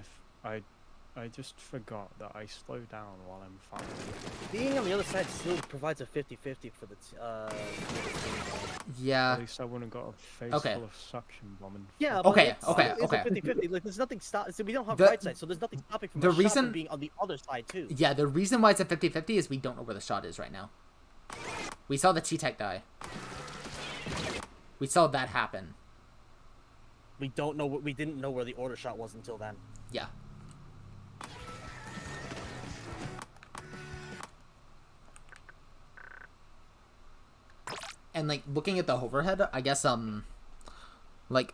I just forgot that I slow down while I'm firing. Being on the other side still provides a 50-50 for the Yeah. At least I wouldn't got a face Okay. full of suction bombing. Yeah, Okay, but okay, it's okay. a 50-50. Like, there's nothing so we don't have The- right side, so there's nothing stopping from the a shot reason- from being on the other side too. Yeah, the reason why it's a 50-50 is we don't know where the shot is right now. We saw the T-Tech die. We saw that happen. We don't know we didn't know where the order shot was until then. Yeah. And, like, looking at the overhead, I guess, like,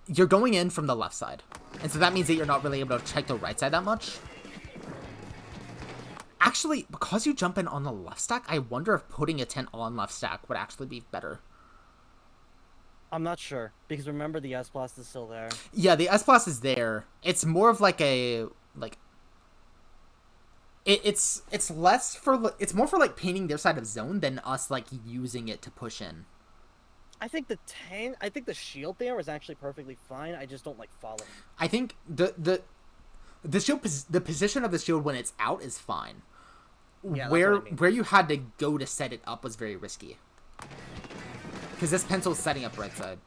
you're going in from the left side. And so that means that you're not really able to check the right side that much. Actually, because you jump in on the left stack, I wonder if putting a tent on left stack would actually be better. I'm not sure, because remember the S blast is still there. Yeah, the S plus is there. It's more of like a, like... It's less for... It's more for, like, painting their side of zone than us, like, using it to push in. I think the shield there is actually perfectly fine. I just don't like following. I think the position of the shield when it's out is fine. Yeah, that's where what I mean. where you had to go to set it up was very risky. Because this pencil's setting up right side.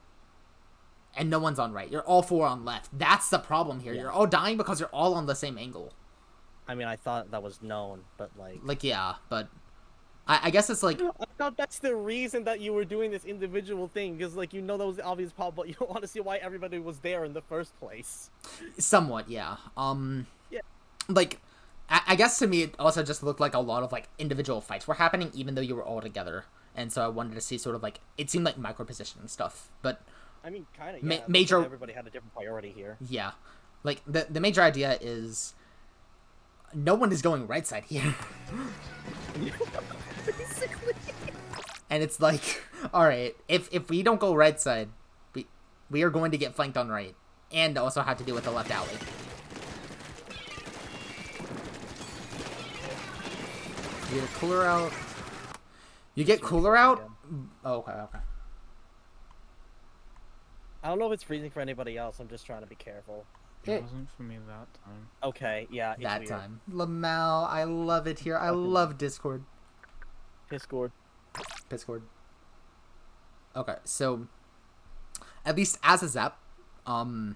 And no one's on right. You're all 4 on left. That's the problem here. Yeah. You're all dying because you're all on the same angle. I mean, I thought that was known, but like... Like, yeah, but... I guess it's like... I thought that's the reason that you were doing this individual thing, because, like, you know that was the obvious problem, but you don't want to see why everybody was there in the first place. Somewhat, yeah. Yeah. Like, I guess to me it also just looked like a lot of, like, individual fights were happening, even though you were all together. And so I wanted to see sort of, like... It seemed like micro-positioning stuff, but... I mean, kind of, Ma- yeah. major- Everybody had a different priority here. Yeah. Like, the major idea is... No one is going right side here. Basically. And it's like, alright, if we don't go right side, We are going to get flanked on right. And also have to deal with the left alley. You get a cooler out. You get cooler out? Oh, okay. I don't know if it's freezing for anybody else. I'm just trying to be careful. It wasn't for me that time. Okay, yeah, it's That weird. time. Lamau, I love it here. I love Discord. Discord. Okay, so at least as a Zap, the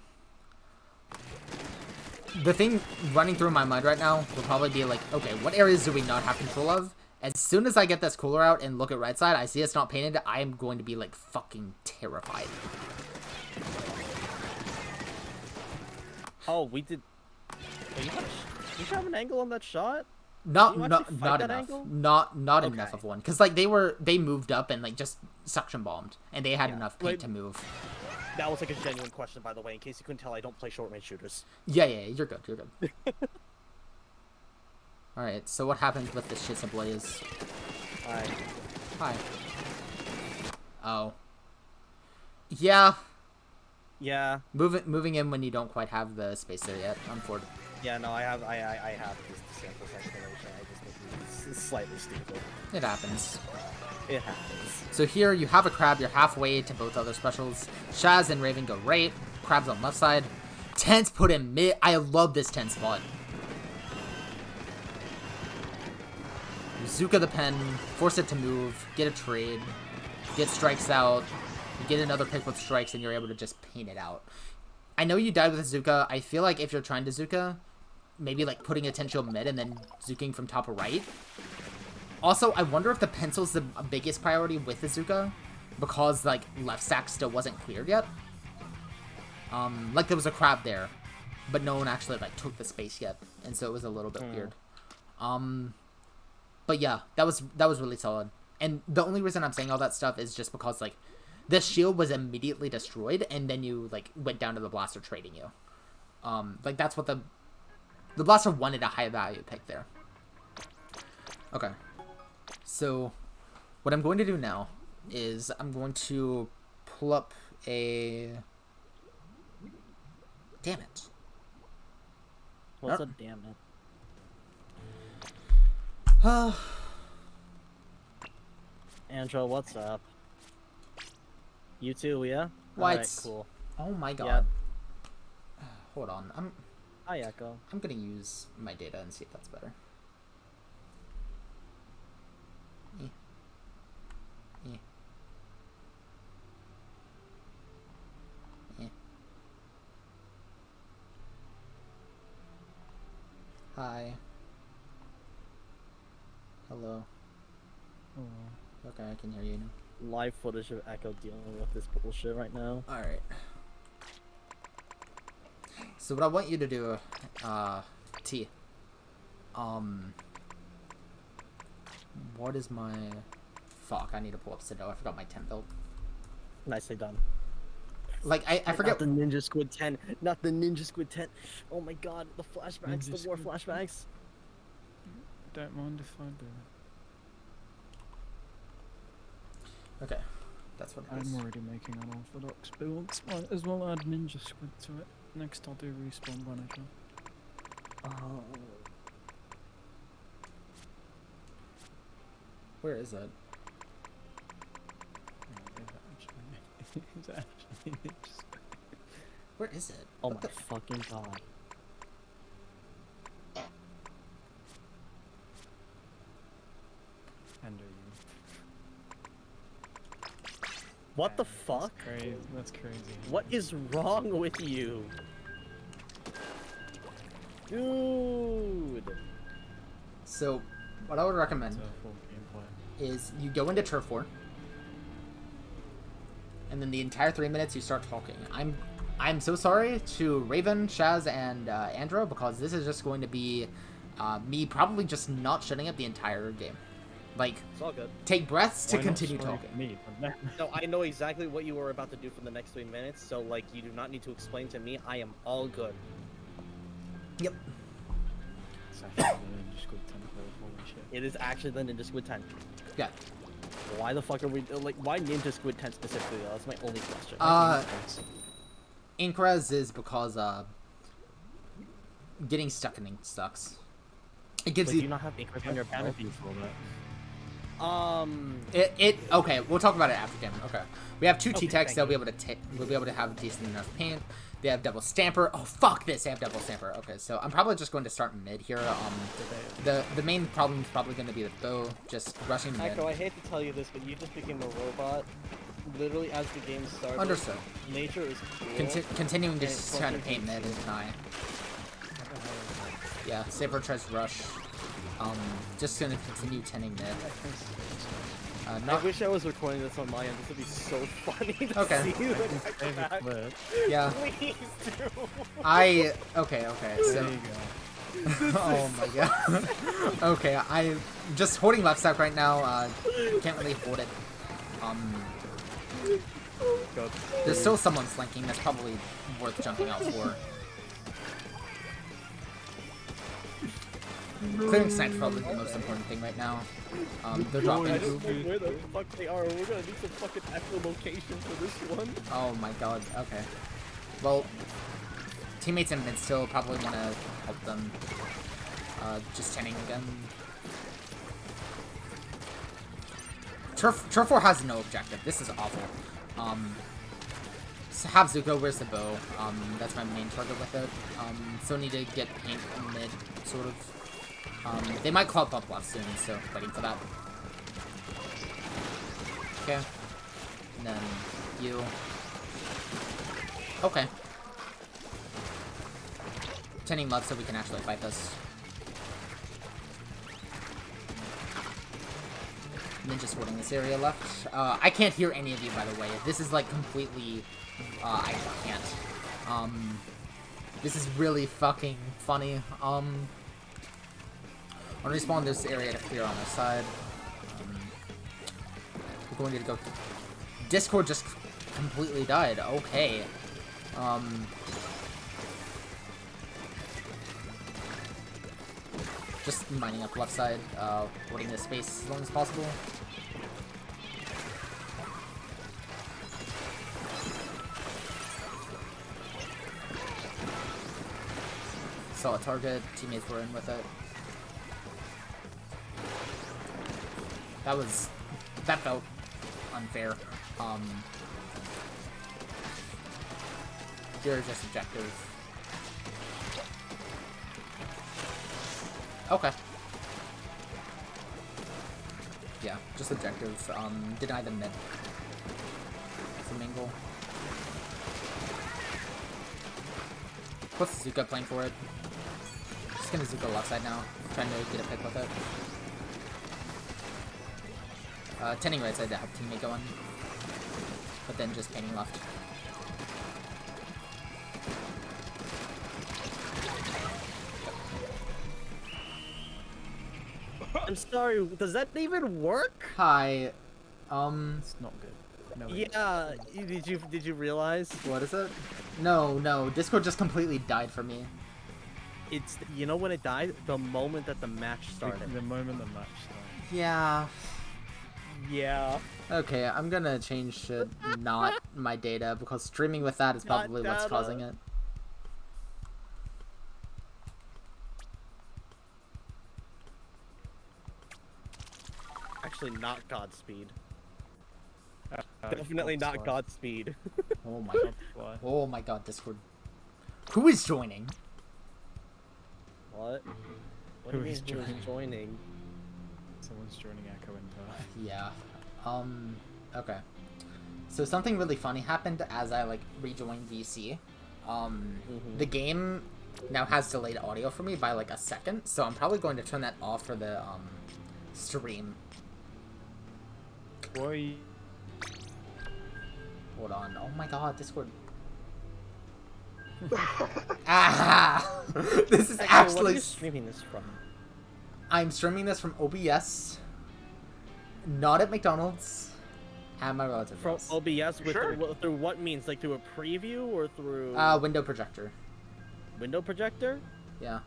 thing running through my mind right now will probably be like, okay, what areas do we not have control of? As soon as I get this cooler out and look at right side, I see it's not painted, I am going to be like fucking terrified. Oh, we did. Wait, you have an angle on that shot? Not You not actually fight not that enough. angle? Not Okay. enough of one. Cause like they moved up and like just suction bombed, and they had Yeah. enough paint Like- to move. That was like a genuine question, by the way. In case you couldn't tell, I don't play short range shooters. Yeah, you're good. All right. So what happens with this shit's ablaze? Alright. Hi. Oh. Yeah. Yeah. Moving in when you don't quite have the space there yet. Unfortunately. Yeah. No, I have this sample explanation. I just think it's slightly stupid. It happens. It happens. So here you have a crab, you're halfway to both other specials. Shaz and Raven go right, crab's on left side. Tent's put in mid. I love this 10 spot. Zuka the pen, force it to move, get a trade, get strikes out, get another pick with strikes, and you're able to just paint it out. I know you died with Zuka. I feel like if you're trying to Zuka, maybe like putting a 10 shield mid and then Zuking from top or right. Also, I wonder if the pencil's the biggest priority with the Zuka, because, like, left stack still wasn't cleared yet. Like, there was a crab there, but no one actually, like, took the space yet, and so it was a little bit weird. But yeah, that was really solid. And the only reason I'm saying all that stuff is just because, like, the shield was immediately destroyed, and then you, like, went down to the blaster trading you. Like, that's what the blaster wanted a high value pick there. Okay. So, what I'm going to do now is I'm going to pull up a... Damn it. What's a damn it? Andro, what's up? You too, yeah? Why, Alright, it's... cool. Oh my god. Yeah. Hold on. Hi, Echo. I'm going to use my data and see if that's better. Hi. Hello. Oh, Okay, I can hear you now. Live footage of Echo dealing with this bullshit right now. Alright. So what I want you to do, T. What is my... Fuck, I need to pull up Sido. I forgot my 10 build. Nicely done. Like, I forget... Not the Ninja Squid 10. Not the Ninja Squid 10. Oh my god, the flashbacks, Ninja the war Squid. flashbacks. don't mind if I do. Okay, that's what it is. I'm already making an orthodox build. Might as well add Ninja Squid to it. Next I'll do Respawn Manager. Oh. Where is it? It's actually Ninja Squid. Where is it? Oh What my fucking god. And are you? What the Yeah, fuck? That's crazy. What is wrong with you? Dude! So, what I would recommend It's a full gameplay. is you go into Turf War, and then the entire 3 minutes you start talking. I'm so sorry to Raven, Shaz, and Andro, because this is just going to be me probably just not shutting up the entire game. Like, It's all good. take breaths to Why not continue sorry talking. for me, but then- No, I know exactly what you were about to do for the next 3 minutes, so like you do not need to explain to me. I am all good. Yep. It's actually the Ninja Squid template, holy shit. It is actually the Ninja Squid 10. Yeah. Why the fuck are we like? Why Ninja Squid 10 specifically? Though? That's my only question. Uh, It's- ink res is because getting stuck in ink sucks. It gives Wait, do you you not have ink on your belt? Canopy for that. okay. We'll talk about it after game. Okay, we have two Okay, T-Techs. thank They'll be you. able to we'll be able to have decent enough paint. They have double stamper. Oh fuck this! They have double stamper. Okay, so I'm probably just going to start mid here. The main problem is probably going to be the bow, just rushing mid. Echo, I hate to tell you this, but you just became a robot. Literally, as the game started. Understood. Nature is cool. Continuing to and just try to fucking paint mid hates and I. Yeah, Saber tries to rush. Just gonna continue tending mid. I Not wish I was recording this on my end. This would be so funny to Okay. see you Save a clip. yeah. Please do. Okay. There So you go. oh my god. Okay, I'm just holding left stack right now. Can't really hold it. God. There's still someone flanking. That's probably worth jumping out for. Clearing snipe's probably the most important thing right now. They're I dropping. don't know where the fuck they are. We're gonna need some fucking echolocation for this one. Oh my god. Okay. Well, teammates in mid still probably want to help them. Just tending again. Turf War has no objective. This is awful. So have Zuko. Where's the bow? That's my main target with it. Still need to get paint in mid, sort of. They might call up left soon, so waiting for that. Okay. And then you. Okay. Tending left so we can actually fight this. And then just holding this area left. I can't hear any of you, by the way. This is like completely. I can't. This is really fucking funny. I'm gonna respawn this area to clear on this side. We're going to go. Discord just completely died. Okay. Just mining up left side, holding this space as long as possible. Saw a target, teammates were in with it. That felt unfair. You're just objective. Okay. Yeah, just objective. Deny them mid. Flamingo. What's Zuko playing for it? Just gonna Zuko left side now. Trying to get a pick with it. Tending right side to help teammate going. But then just painting left. I'm sorry. Does that even work? Hi. It's not good. No, it Yeah. Did you realize? What is it? No. Discord just completely died for me. It's when it died, the moment that the match started. The moment the match started. Yeah. Yeah. Okay, I'm gonna change to not my data because streaming with that is Not probably what's data. causing it. Actually, not Godspeed. Uh, Definitely not God's Godspeed. Oh my life. god. Why? Oh my god, Discord. Who is joining? What? What Who do you is mean who joining? is joining? Someone's joining Echo and Yeah. Okay. So something really funny happened as I rejoined VC. The game now has delayed audio for me by a second, so I'm probably going to turn that off for the stream. Why? Hold on. Oh my god, Discord. Ah! This is What are actually. you streaming this from? I'm streaming this from OBS, not at McDonald's, at my relative's From house. OBS with Sure. through what means? Like through a preview or through Window projector. window projector? Yeah.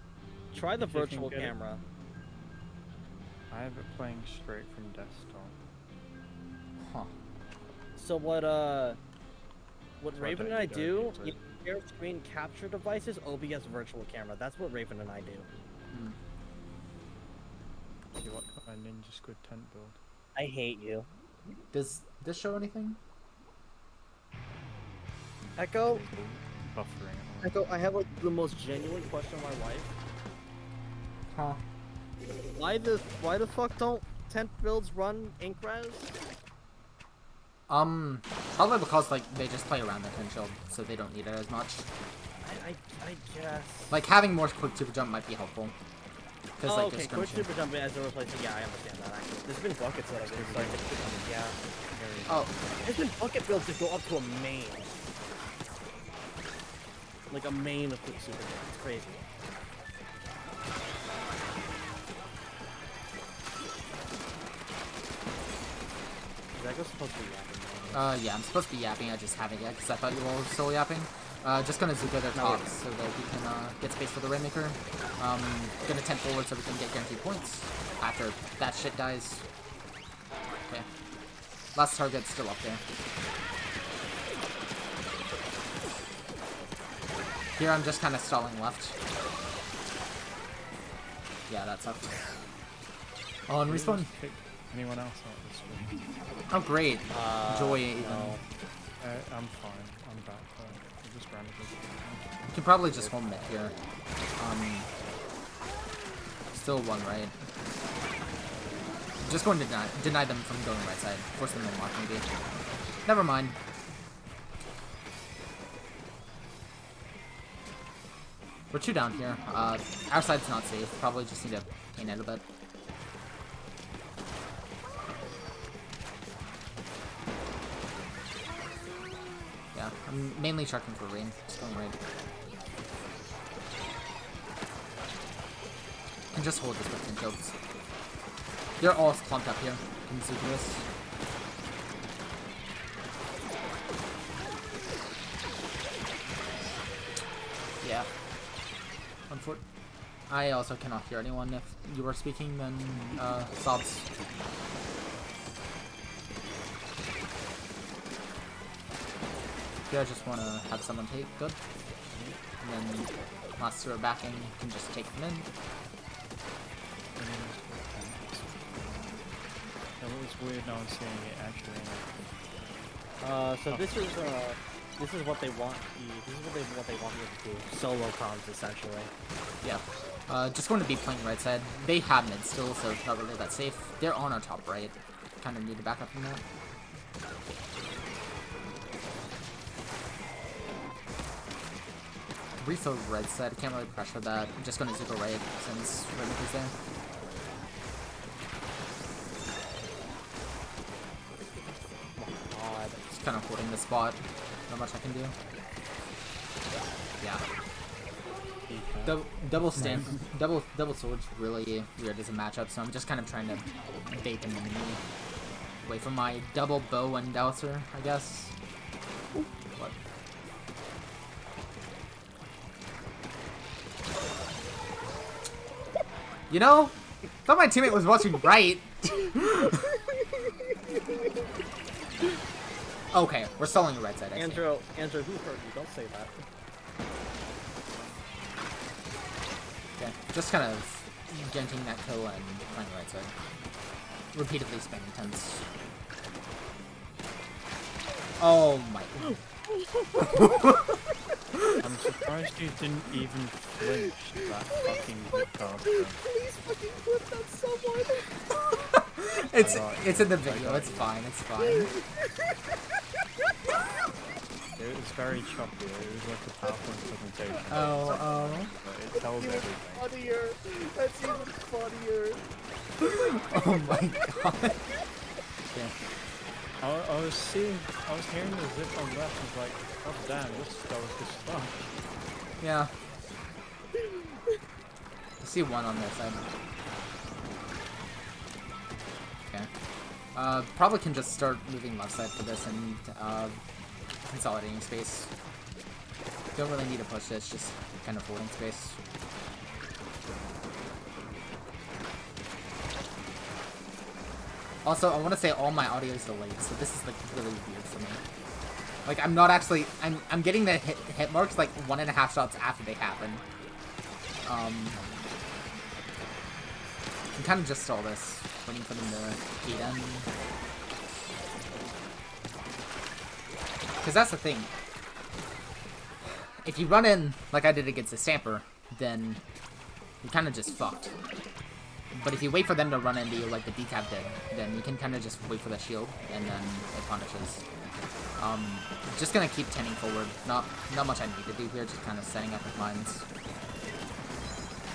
Try the If you can virtual get it. camera. I have it playing straight from desktop. Huh. So what So I Raven don't and I need to do? use it. share screen capture devices, OBS virtual camera. That's what Raven and I do. See what kind of Ninja Squid tent build? I hate you. Does this show anything? Echo, Buffering. Echo, I have like the most genuine question of my life. Huh. Why the fuck don't tent builds run Incres? Probably because like they just play around the tent shield, so they don't need it as much. I guess. Like having more quick super jump might be helpful. Because Oh, like okay, there's quick skirmishing. super jump as a replacement. Yeah, I understand that actually. There's been buckets that have been starting to become, yeah. Oh, There's been bucket builds that go up to a main. Like a main of quick super jump. It's crazy. Is that supposed to be yapping? yeah, I'm supposed to be yapping. I just haven't yet because I thought you all were still yapping. Just gonna Zuko their tops so that we can get space for the Rainmaker. Gonna tent forward so we can get guaranteed points after that shit dies. Okay. Last target's still up there. Here I'm just kind of stalling left. Yeah, that sucked. Oh, and respawn. Pick anyone else out this week? Oh, great. Joy even. No. I'm fine. I'm back. I just randomly. You can probably just hold mid here. Still one right. Just going to deny them from going right side. Force them to unlock maybe. Never mind. We're two down here. Our side's not safe. Probably just need to paint it a bit. Yeah, I'm mainly checking for rain. Just going right. And just hold this with jokes. They're all clumped up here. Can you see through this? Yeah. On foot. I also cannot hear anyone. If you were speaking, then sobs. Here I just want to have someone take good. And then last two are backing, you can just take them in. It was weird not seeing it actually. So this is what they want you. This is what they want you to do. Solo comms essentially. Yeah. Just going to be playing right side. They have mid still, so it's not really that safe. They're on our top right. Kind of need to back up from that. Refill right side. I can't really pressure that. I'm just going to Zuko right since Rainmaker's there. God. Just kind of holding the spot. Not much I can do. Yeah. Double sword's really weird as a matchup, so I'm just kind of trying to bait them in away from my double bow and dowser, I guess. What? You know, I thought my teammate was watching right. Okay, we're stalling the right side. Andrew, who hurt you? Don't say that. Okay, just kind of ganking that kill and playing the right side. Repeatedly spamming tents. Oh my. I'm surprised you didn't even flinch that fucking good card. Please fucking clip that someone. It's in the video. It's fine. It's fine. It was very choppy. It was like a PowerPoint presentation. Oh. But it tells Even everything. funnier. That's even funnier. Oh my god. Yeah. I was hearing the zip on left. I was like, oh damn, this stuff is stuff. Yeah. I see one on their side. Okay. Probably can just start moving left side for this and consolidating space. Don't really need to push this, just kind of holding space. Also, I want to say all my audio is delayed, so this is like really weird for me. Like, I'm not actually... I'm getting the hit marks, like, 1.5 shots after they happen. You can kind of just stall this. Waiting for them to beat him. Because that's the thing. If you run in, like I did against the Stamper, then you're kind of just fucked. But if you wait for them to run into you like the decap did, then you can kind of just wait for the shield, and then it punishes. Just gonna keep tending forward. Not much I need to do here, just kind of setting up with mines.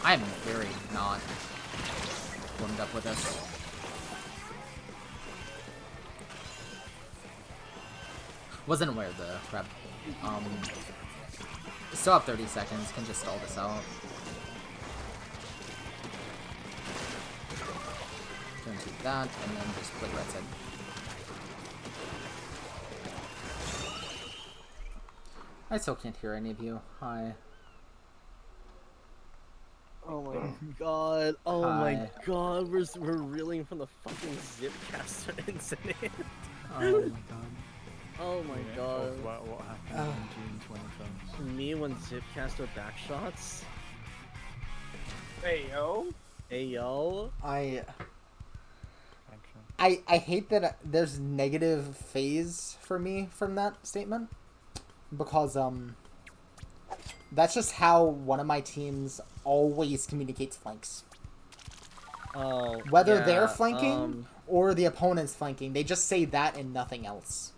I am very not warmed up with this. Wasn't aware of the rep. Still have 30 seconds, can just stall this out. Turn to that, and then just play right side. I still can't hear any of you. Hi. Oh my god. Oh Hi. my god. We're reeling from the fucking Zipcaster incident. Oh my god. Oh my Yeah, god. talk about what happened on June 21st. Me when Zipcaster backshots. Hey, yo. Hey yo. I Actually. I hate that there's negative phase for me from that statement, because that's just how one of my teams always communicates flanks. Oh. Whether yeah, they're flanking or the opponent's flanking, they just say that and nothing else.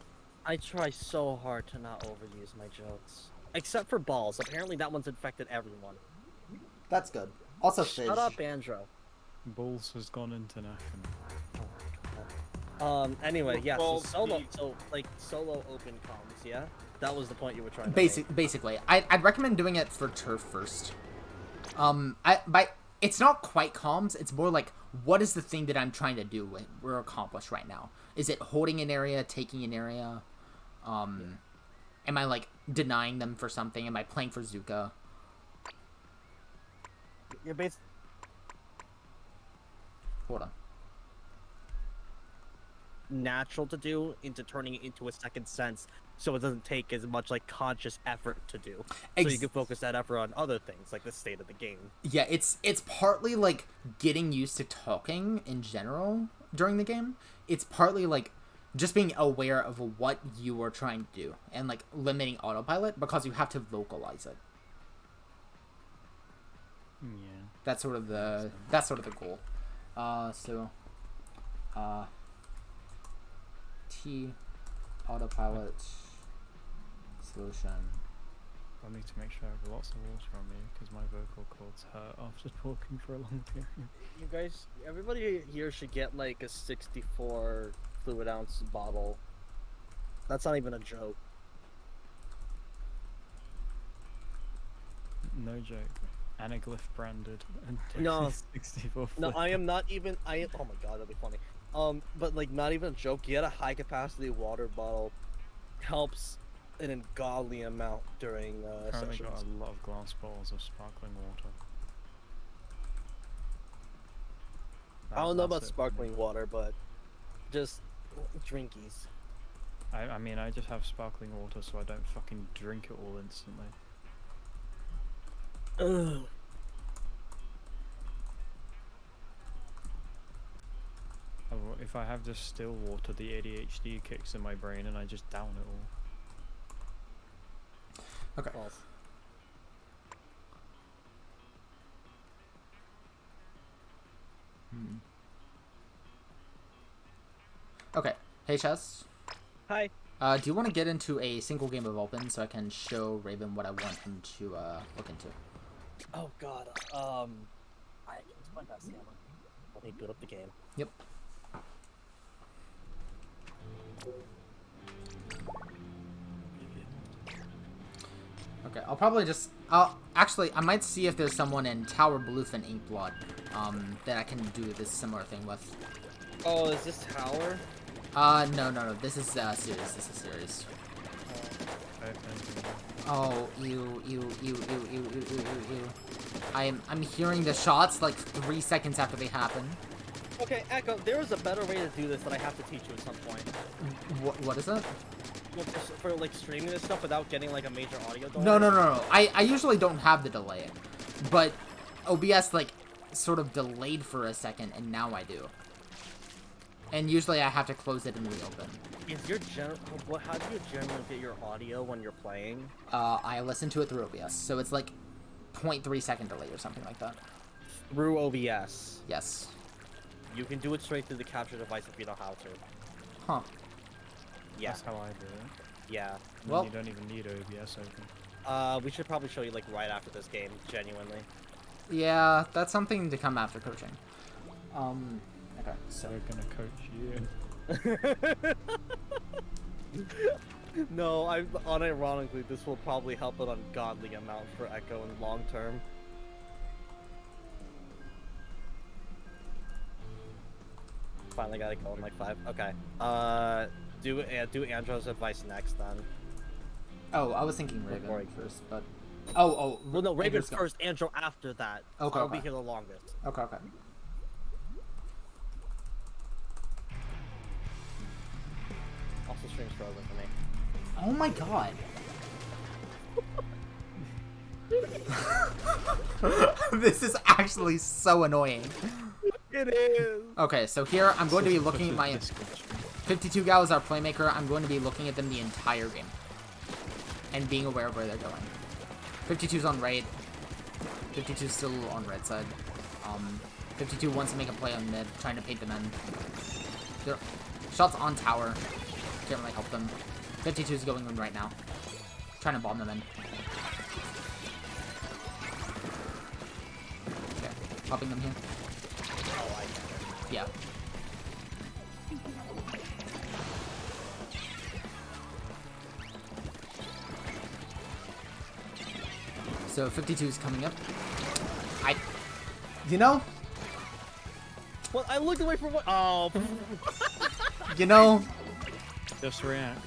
I try so hard to not overuse my jokes. Except for balls. Apparently that one's infected everyone. That's good. Also, Shut Fidge. up, Andro. Balls has gone international. Anyway, yeah, so Balls solo, deep. so, like, solo open comms, yeah? That was the point you were trying to make. Basically, I'd recommend doing it for turf first. It's not quite comms. It's more like, what is the thing that I'm trying to do or accomplish right now? Is it holding an area, taking an area? Am I like denying them for something? Am I playing for Zuka? You're basically Hold on. natural to do into turning it into a second sense, so it doesn't take as much like conscious effort to do. So you can focus that effort on other things, like the state of the game. Yeah, it's partly like getting used to talking in general during the game. It's partly like just being aware of what you are trying to do and like limiting autopilot because you have to vocalize it. Yeah. That's sort of the goal. T autopilot solution. I need to make sure I have lots of water on me because my vocal cords hurt after talking for a long period. You guys, everybody here should get like a 64 fluid ounce bottle. That's not even a joke. No joke. Anaglyph branded and No. 64 No, flip. I am not even. Oh my god, that'd be funny. But like, not even a joke. Get a high capacity water bottle. Helps an ungodly amount during Currently sessions. got a lot of glass bottles of sparkling water. I don't know That's about it. sparkling water, but just drinkies. I mean, I just have sparkling water so I don't fucking drink it all instantly. Ugh. If I have just still water, the ADHD kicks in my brain and I just down it all. Okay. False. Okay. Hey, Chess. Hi. Do you want to get into a single game of open so I can show Raven what I want him to look into? Oh god. I it's my best ever. Let me boot up the game. Yep. Okay, I'll probably just... Actually, I might see if there's someone in Tower Bluff and Inkblot, that I can do this similar thing with. Oh, is this tower? No. This is, series. This is series. I Oh, ew. I'm hearing the shots, like, 3 seconds after they happen. Okay, Echo, there is a better way to do this that I have to teach you at some point. What is it? Well, for like streaming this stuff without getting like a major audio delay? No. I usually don't have the delay, but OBS like sort of delayed for a second, and now I do. And usually I have to close it and reopen. Is your how do you generally get your audio when you're playing? I listen to it through OBS, so it's like 0.3 second delay or something like that. Through OBS. Yes. You can do it straight through the capture device if you know how to. Huh. Yeah. That's how I do it. Yeah. Well, You don't even need OBS open. We should probably show you like right after this game, genuinely. yeah, that's something to come after coaching. Okay, so We're gonna coach you. No, unironically, this will probably help an ungodly amount for Echo in long term. Finally got it going like 5. Okay. Do Andrew's advice next then. oh, I was thinking Before Raven I- first, but oh, Well, no, Raven's Andrew's go- first, Andrew after that. Okay, I'll okay. be here the longest. Okay. Also, stream's frozen for me. Oh my god. This is actually so annoying. It is. Okay, so here I'm going to be Such a looking at my Discord stream. 52 gal is our playmaker. I'm going to be looking at them the entire game and being aware of where they're going. 52's on right. 52's still on right side. 52 wants to make a play on mid, trying to paint them in. Their shots on tower. Can't really help them. 52's going in right now. Trying to bomb them in. Okay, popping them here. Oh, I get it. Yeah. So 52 is coming up. You know, Well, I looked away from what? Oh. you know, Just react.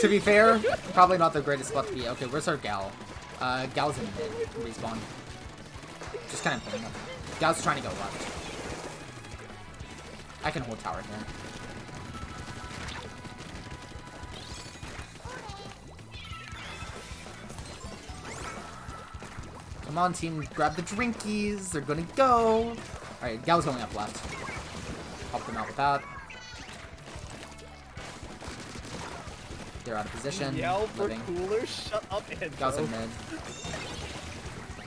to be fair, probably not the greatest spot to be. Okay, where's our gal? Gal's in mid, respawn. Just kind of putting up. Gal's trying to go left. I can hold tower here. Come on, team, grab the drinkies. They're gonna go. Alright, Gal's going up left. Help them out with that. They're out of position. Yell for living. cooler. Shut up, Andrew. Gal's in mid.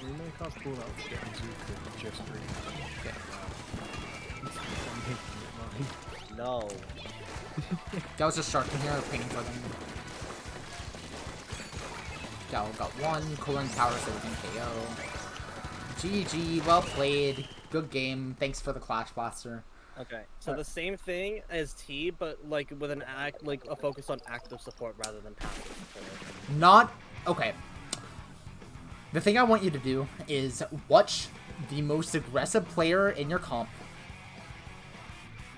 We make our pull out to get Zuka just read. Okay. No. Gal's just sharking here, painting for them. Gal got one, cooling tower so we can KO. GG, well played. Good game. Thanks for the Clash Blaster. Okay, so the same thing as T, but like with an a focus on active support rather than passive support. Not okay. The thing I want you to do is watch the most aggressive player in your comp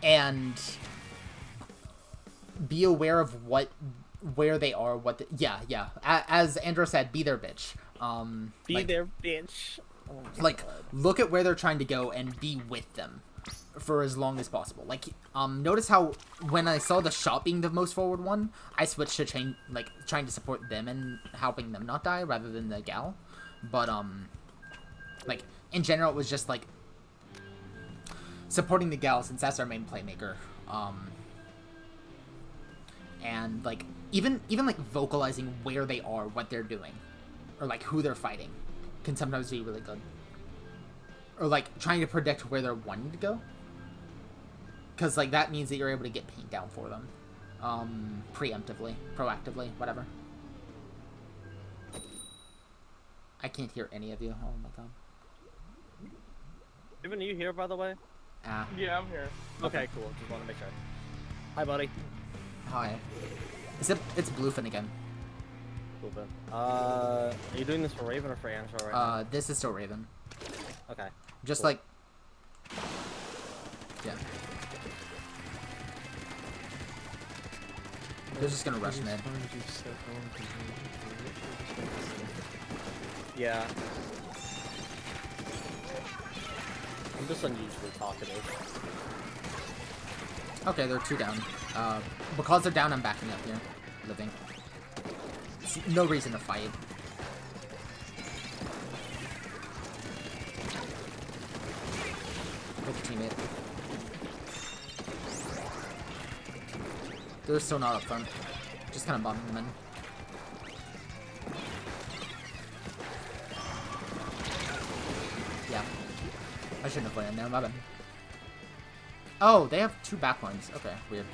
and be aware of where they are, yeah. As Andrew said, be their bitch. Be like, their bitch. Oh my like God. look at where they're trying to go and be with them for as long as possible. Like notice how when I saw the shot being the most forward one, I switched to trying to support them and helping them not die rather than the gal. But like in general it was just like supporting the gal since that's our main playmaker. And like even like vocalizing where they are, what they're doing, or like who they're fighting can sometimes be really good. Or like trying to predict where they're wanting to go, because like that means that you're able to get paint down for them preemptively, proactively, whatever. I can't hear any of you. Oh my god. Even you here, by the way? Ah. Yeah, I'm here. Okay, cool. Just want to make sure. Hi, buddy. Hi. It's Bluefin again. Cool, Ben. Are you doing this for Raven or for Angel right now? This is still Raven. Okay. Just Cool. like, yeah. They're just gonna rush mid. Yeah. I'm just unusually talkative. Okay, they're 2 down. Because they're down, I'm backing up here. Living. No reason to fight. With a teammate. They're still not up front. Just kind of bombing them in. Yeah. I shouldn't have played in there, my bad. Oh, they have 2 backlines. Okay, weird.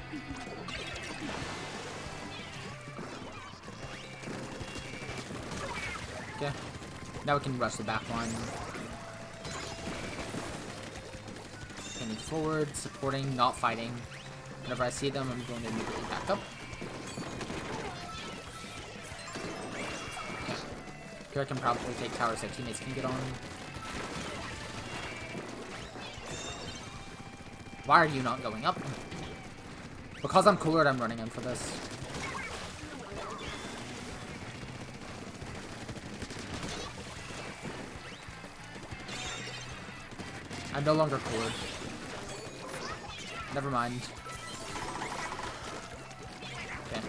Okay. Now we can rush the back line. Standing forward, supporting, not fighting. Whenever I see them, I'm going to immediately back up. Okay. Here I can probably take towers so teammates can get on. Why are you not going up? Because I'm cooler, I'm running in for this. I'm no longer cooler. Never mind. Okay.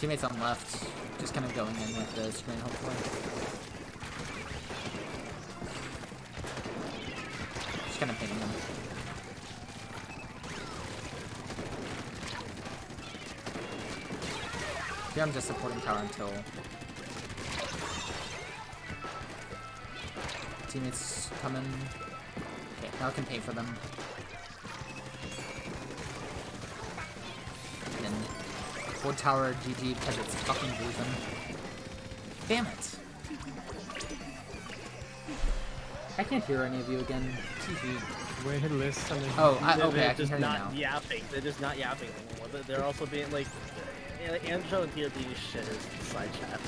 Teammates on left. Just kind of going in with the screen, hopefully. Just kind of pinging them. Here I'm just supporting tower until teammates come in. Okay, now I can pay for them. And then wood tower GG because it's fucking losing. Damn it! I can't hear any of you again. GG. We're listening. Oh, okay, I They're can hear just you not now. yapping. They're just not yapping anymore. They're also being like, Andrew and TOD shit is side chat.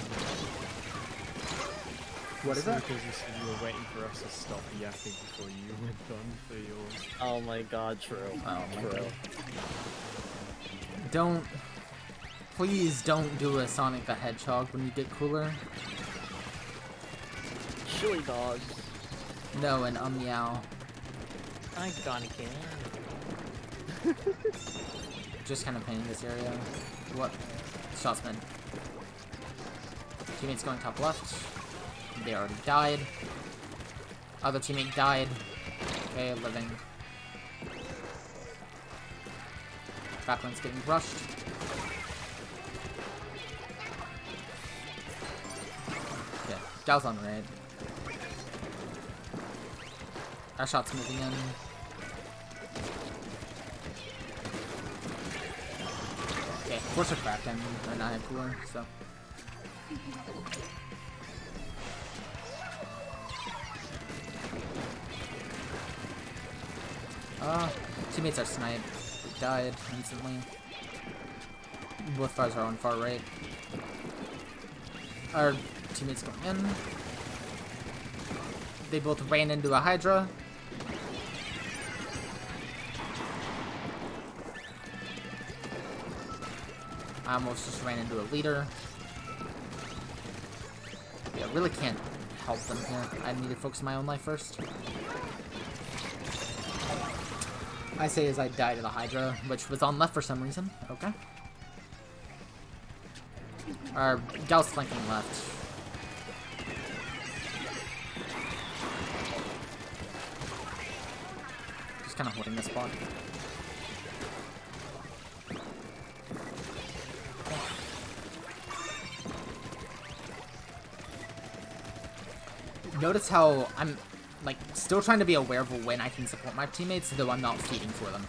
What is that? Because you said you were waiting for us to stop yapping before you were done for yours. Oh my god, true. Oh my true. god. Don't... Please don't do a Sonic the Hedgehog when you get cooler. Chili dogs. No, and meow. I'm gonna get Just kind of painting this area. What? Shotsman. Teammates going top left. They already died. Other teammate died. Okay, living. Backline's getting rushed. Okay, Gal's on right. Our shot's moving in. Okay, of course they're cracked. They're not at cooler, so. Teammates are sniped. They died instantly. Both fires are on far right. Our teammates going in. They both ran into a Hydra. I almost just ran into a leader. Yeah, I really can't help them here. I need to focus on my own life first. I say as I die to the Hydra, which was on left for some reason. Okay. Our Gal's flanking left. Just kind of holding this spot. Notice how I'm, like, still trying to be aware of when I can support my teammates, though I'm not feeding for them.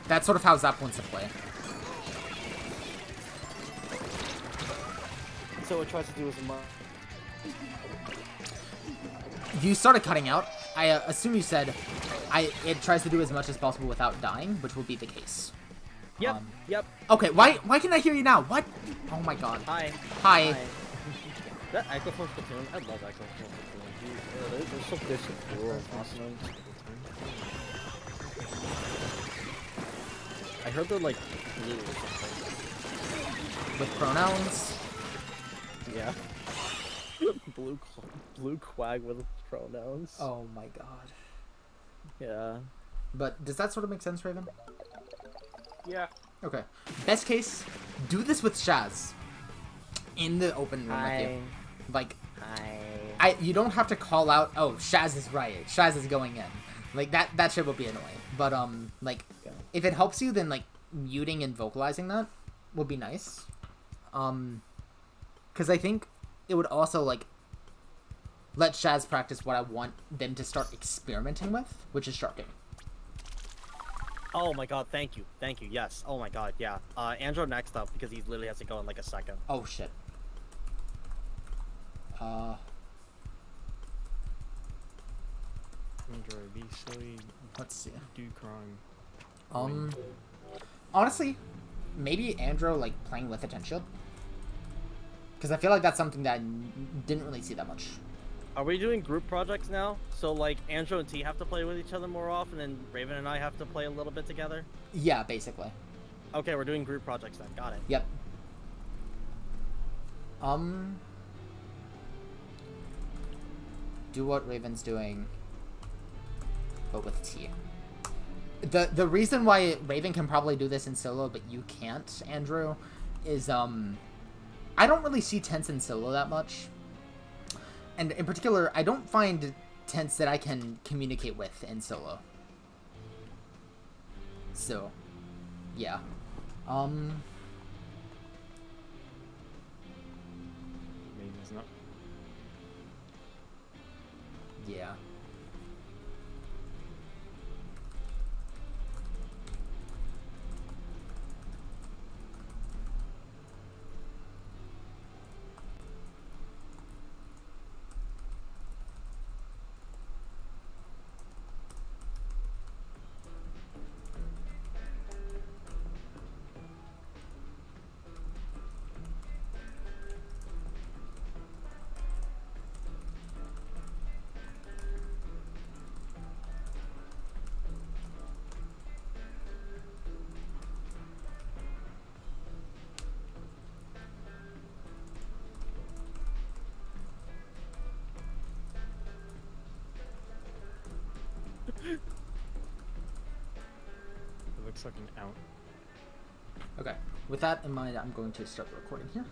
That's sort of how Zap wants to play. So it tries to do as much. You started cutting out. I assume you said it tries to do as much as possible without dying, which will be the case. Yep, yep. Okay, why can I hear you now? What? Oh my god. Hi. Hi. That Echo from Splatoon, I love Echo from Splatoon. They're so good, so cool, and awesome. I heard they're like blue or something. With pronouns? Yeah. blue quag with pronouns. Oh my god. Yeah. But does that sort of make sense, Raven? Yeah. Okay. Best case, do this with Shaz in the open room with you. Like, you don't have to call out, oh, Shaz is right. Shaz is going in. Like, that shit will be annoying. But, like, if it helps you, then, like, muting and vocalizing that would be nice. Because I think it would also, like, let Shaz practice what I want them to start experimenting with, which is sharking. Oh my god, thank you, yes. Oh my god, yeah. Andrew next up, because he literally has to go in like a second. Oh, shit. Andrew, be silly. Let's see. Do crime. Honestly, maybe Andrew, like, playing with attention. Because I feel like that's something that I didn't really see that much. Are we doing group projects now? So, like, Andrew and T have to play with each other more often, and Raven and I have to play a little bit together? Yeah, basically. Okay, we're doing group projects then. Got it. Yep. Do what Raven's doing, but with T. The reason why Raven can probably do this in solo, but you can't, Andrew, is, I don't really see tents in solo that much. And in particular, I don't find tents that I can communicate with in solo. So, yeah. Maybe it's not. Yeah. It looks like an out. Okay. With that in mind, I'm going to start recording here.